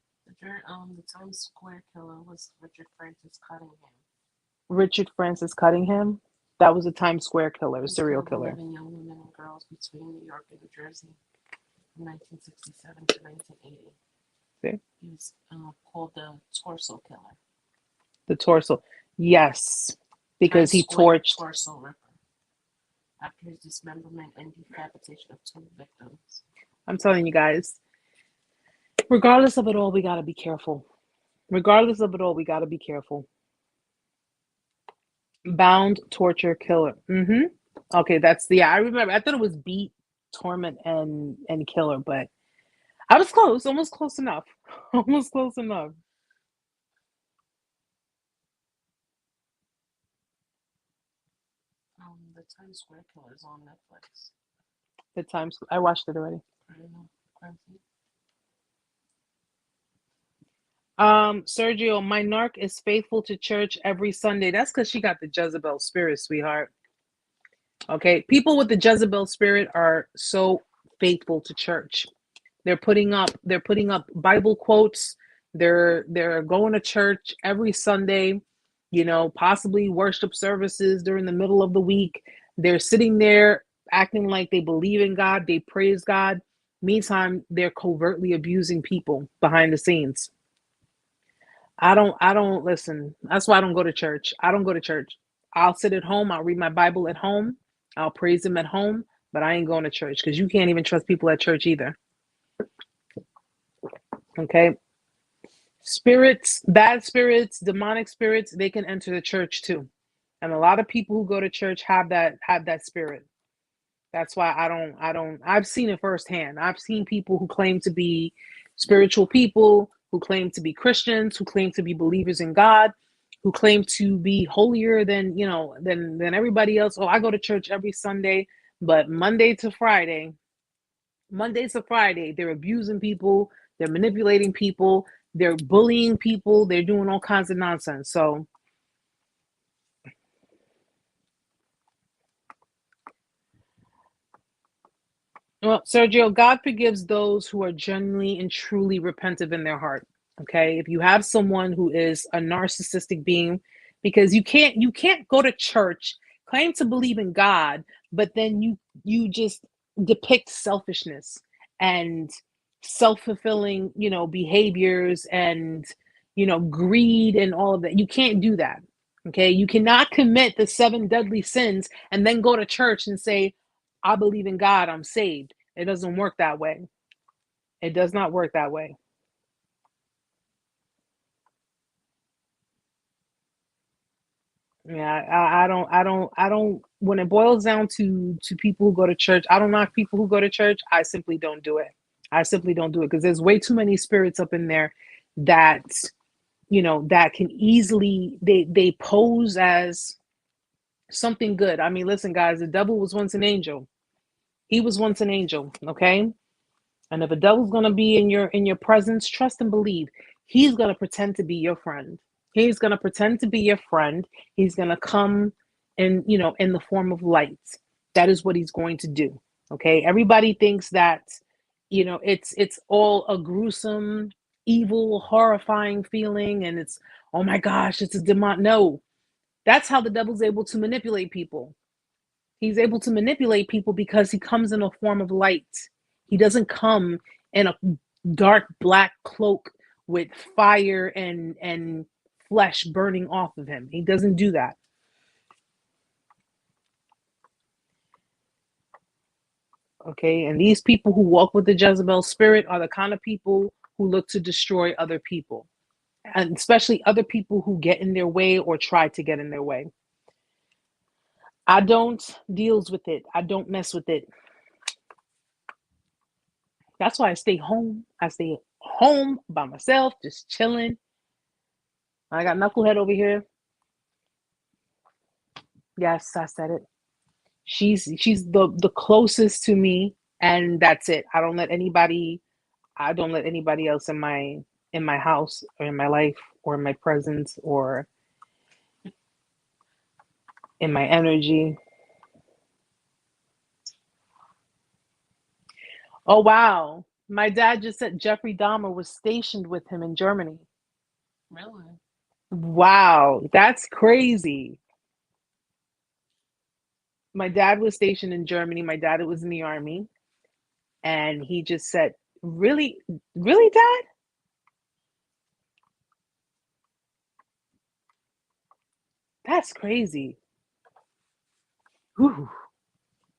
Times Square killer was Richard Francis Cunningham. Richard Francis Cunningham. That was a Times Square killer, a He serial killed killer. 11 young women and girls between New York and New Jersey from 1967 to 1980. See? He was called the Torso Killer. The torso. Yes, because Times he Square torched. Torso Ripper. After his dismemberment and decapitation of 2 victims. I'm telling you guys, regardless of it all, we got to be careful. Regardless of it all, we got to be careful. Bound, torture, killer. Okay, that's yeah. I remember. I thought it was beat, torment, and killer, but I was close. Almost close enough. Almost close enough. The Times Square Killer is on Netflix. The times I watched it already. Sergio, my narc is faithful to church every Sunday. That's because she got the Jezebel spirit, sweetheart. Okay, people with the Jezebel spirit are so faithful to church. They're putting up Bible quotes. They're going to church every Sunday, possibly worship services during the middle of the week. They're sitting there acting like they believe in God, they praise God. Meantime, they're covertly abusing people behind the scenes. I don't listen. That's why I don't go to church. I don't go to church. I'll sit at home, I'll read my Bible at home, I'll praise him at home, but I ain't going to church because you can't even trust people at church either. Okay. Spirits, bad spirits, demonic spirits, they can enter the church too. And a lot of people who go to church have that spirit. That's why I've seen it firsthand. I've seen people who claim to be spiritual people, who claim to be Christians, who claim to be believers in God, who claim to be holier than everybody else. Oh, I go to church every Sunday, but Monday to Friday, they're abusing people, they're manipulating people, they're bullying people, they're doing all kinds of nonsense. So, well, Sergio, God forgives those who are genuinely and truly repentant in their heart. Okay, if you have someone who is a narcissistic being, because you can't go to church, claim to believe in God, but then you just depict selfishness and self-fulfilling, behaviors and greed and all of that. You can't do that. Okay, you cannot commit the seven deadly sins and then go to church and say, I believe in God, I'm saved. It doesn't work that way. It does not work that way. Yeah, I don't. When it boils down to people who go to church, I don't knock people who go to church. I simply don't do it. I simply don't do it because there's way too many spirits up in there that that can easily they pose as something good. I mean, listen, guys, the devil was once an angel. He was once an angel. Okay, and if a devil's gonna be in your presence, trust and believe. He's gonna pretend to be your friend. He's gonna pretend to be your friend. He's gonna come in the form of light. that is what he's going to do. Okay, everybody thinks that, you know, it's all a gruesome, evil, horrifying feeling, and it's, oh my gosh, it's a demon. No, that's how the devil's able to manipulate people. He's able to manipulate people because he comes in a form of light. He doesn't come in a dark black cloak with fire and flesh burning off of him. He doesn't do that. Okay, and these people who walk with the Jezebel spirit are the kind of people who look to destroy other people, and especially other people who get in their way or try to get in their way. I don't deals with it. I don't mess with it. That's why I stay home. I stay home by myself, just chilling. I got Knucklehead over here. Yes, I said it. She's the closest to me, and that's it. I don't let anybody else in my house or in my life or in my presence or in my energy. Oh wow. My dad just said Jeffrey Dahmer was stationed with him in Germany. Really? Wow, that's crazy. My dad was stationed in Germany. My dad was in the army. And he just said, really, really, Dad? That's crazy. Whew.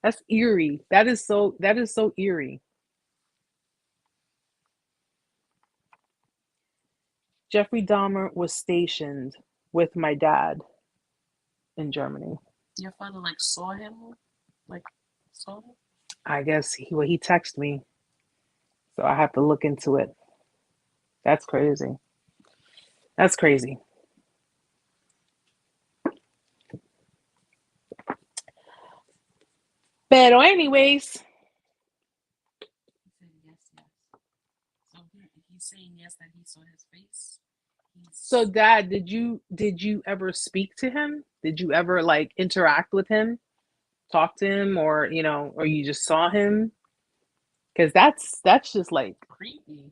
That's eerie. That is so eerie. Jeffrey Dahmer was stationed with my dad in Germany. Your father like saw him? Like saw him? I guess he texted me. So I have to look into it. That's crazy. That's crazy. Pero anyways. He said yes. So he's saying yes that he saw his face. So Dad, did you ever speak to him? Did you ever like interact with him? Talk to him, or or you just saw him? Because that's just like creepy.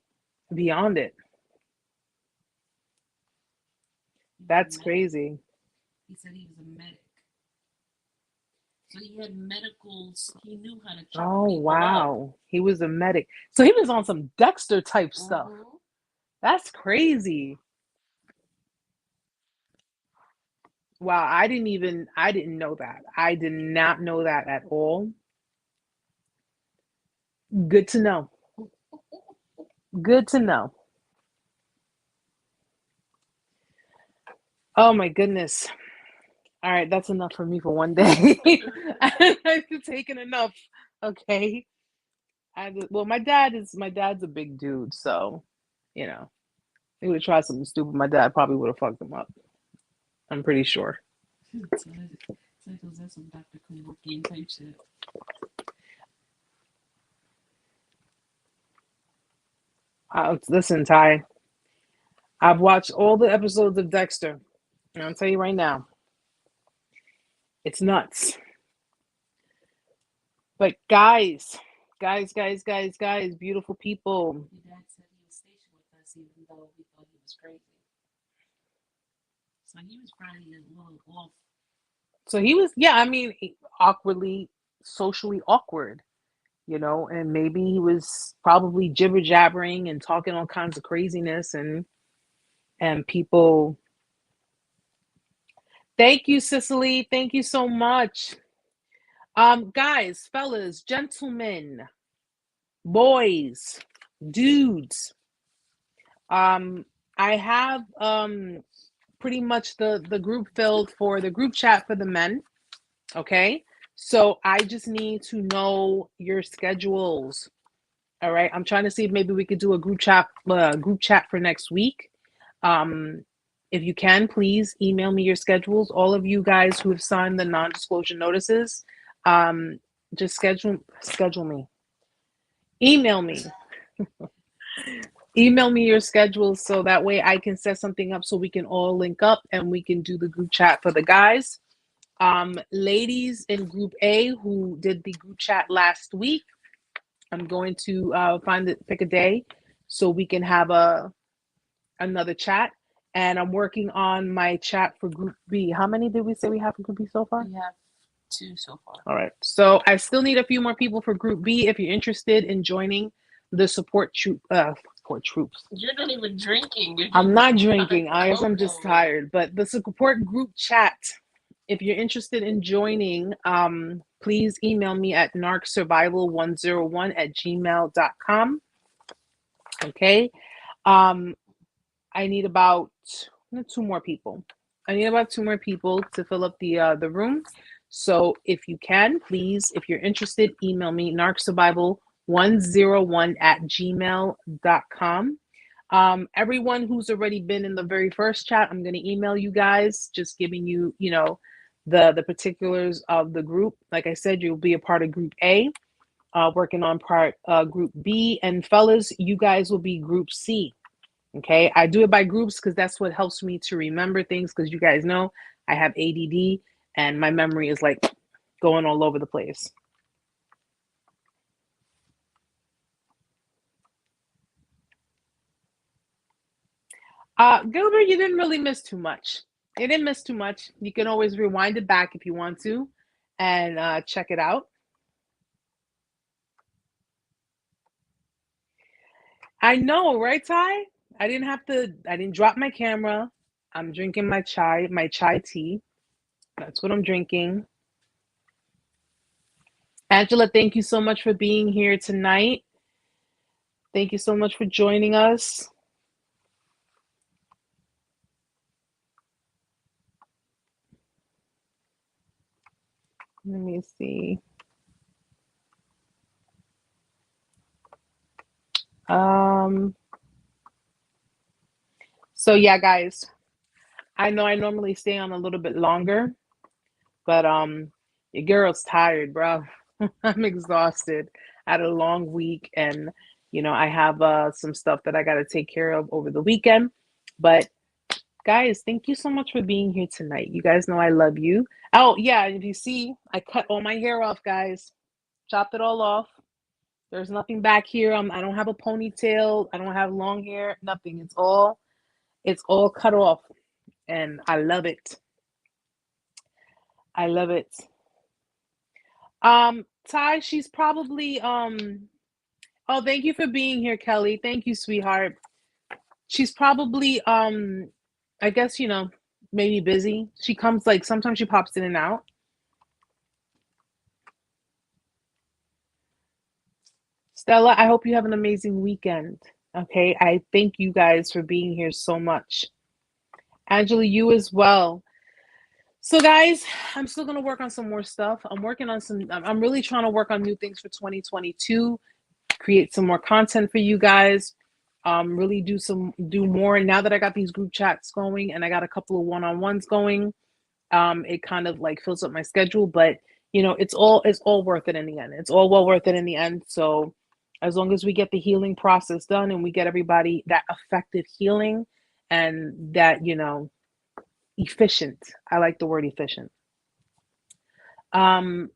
Beyond it. That's crazy. He said he was a medic. So he had medicals. He knew how to check Oh wow. Up. He was a medic. So he was on some Dexter type stuff. That's crazy. Wow, I didn't know that. I did not know that at all. Good to know. Good to know. Oh my goodness. All right, that's enough for me for one day. I've taken enough. Okay. Well, my dad's a big dude, so he would have tried something stupid. My dad probably would have fucked him up. I'm pretty sure. So that's some Dr. Kevorkian type shit. Listen, Ty. I've watched all the episodes of Dexter, and I'll tell you right now, it's nuts. But guys, beautiful people. Your dad said he was stationed with us, even though we thought he was crazy. So he was probably a little off. So he was, awkwardly, socially awkward, and maybe he was probably jibber jabbering and talking all kinds of craziness and people. Thank you, Cicely. Thank you so much. Guys, fellas, gentlemen, boys, dudes. I have pretty much the group filled for the group chat for the men. Okay. So I just need to know your schedules. All right. I'm trying to see if maybe we could do a group chat for next week. If you can, please email me your schedules. All of you guys who have signed the non-disclosure notices, just schedule me. Email me. Email me your schedules so that way I can set something up so we can all link up and we can do the group chat for the guys. Ladies in Group A who did the group chat last week, I'm going to pick a day so we can have another chat. And I'm working on my chat for Group B. How many did we say we have for Group B so far? We have 2 so far. All right. So I still need a few more people for Group B. If you're interested in joining the support troops. You're not even drinking. I'm not drinking. I'm just tired. But the support group chat, if you're interested in joining, please email me at narcsurvival101@gmail.com. Okay. I need about 2 more people. I need about 2 more people to fill up the room. So if you can, please, if you're interested, email me narcsurvival101@gmail.com. Everyone who's already been in the very first chat, I'm going to email you guys, just giving you, the particulars of the group. Like I said, you'll be a part of Group A, working on Group B, and fellas, you guys will be Group C. Okay, I do it by groups because that's what helps me to remember things, because you guys know I have ADD and my memory is like going all over the place. Gilbert, you didn't really miss too much. You didn't miss too much. You can always rewind it back if you want to and check it out. I know, right, Ty? I didn't drop my camera. I'm drinking my chai tea. That's what I'm drinking. Angela, thank you so much for being here tonight. Thank you so much for joining us. Let me see. So yeah, guys, I know I normally stay on a little bit longer, but your girl's tired, bro. I'm exhausted. I had a long week, and I have some stuff that I got to take care of over the weekend. But guys, thank you so much for being here tonight. You guys know I love you. Oh yeah, if you see, I cut all my hair off, guys. Chopped it all off. There's nothing back here. I don't have a ponytail. I don't have long hair. Nothing. It's all cut off, and I love it. I love it. Ty, she's probably oh, thank you for being here, Kelly. Thank you, sweetheart. She's probably I guess, maybe busy. She comes, like, sometimes she pops in and out. Stella, I hope you have an amazing weekend. Okay, I thank you guys for being here so much. Angela, you as well. So guys, I'm still going to work on some more stuff. I'm really trying to work on new things for 2022, create some more content for you guys, really do more. Now that I got these group chats going and I got a couple of one-on-ones going, it kind of like fills up my schedule, but it's all worth it in the end. It's all well worth it in the end. So as long as we get the healing process done and we get everybody that effective healing and that, efficient. I like the word efficient. We're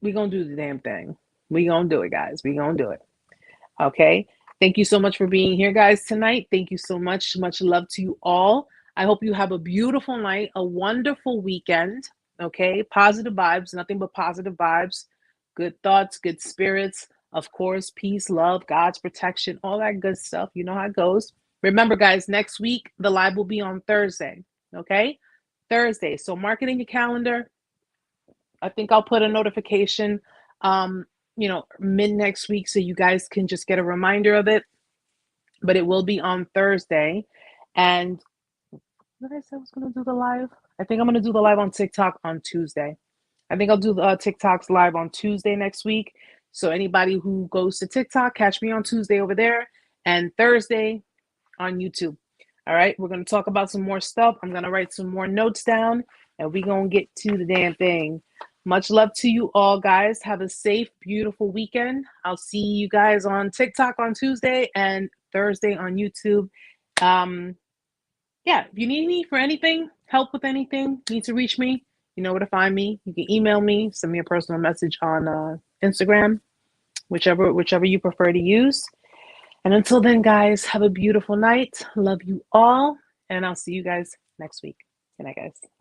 gonna do the damn thing. We're gonna do it, guys. We're gonna do it. Okay. Thank you so much for being here, guys, tonight. Thank you so much. Much love to you all. I hope you have a beautiful night, a wonderful weekend. Okay. Positive vibes, nothing but positive vibes, good thoughts, good spirits, of course, peace, love, God's protection, all that good stuff. You know how it goes. Remember, guys, next week, the live will be on Thursday. Okay. Thursday. So mark it in your calendar. I think I'll put a notification, mid next week so you guys can just get a reminder of it. But it will be on Thursday. And what did I say I was going to do the live? I think I'm going to do the live on TikTok on Tuesday. I think I'll do the TikToks live on Tuesday next week. So anybody who goes to TikTok, catch me on Tuesday over there, and Thursday on YouTube. All right, we're going to talk about some more stuff. I'm going to write some more notes down, and we're going to get to the damn thing. Much love to you all, guys. Have a safe, beautiful weekend. I'll see you guys on TikTok on Tuesday and Thursday on YouTube. yeah, if you need me for anything, help with anything, need to reach me, you know where to find me. You can email me, send me a personal message on Instagram, whichever you prefer to use. And until then, guys, have a beautiful night. Love you all, and I'll see you guys next week. Good night, guys.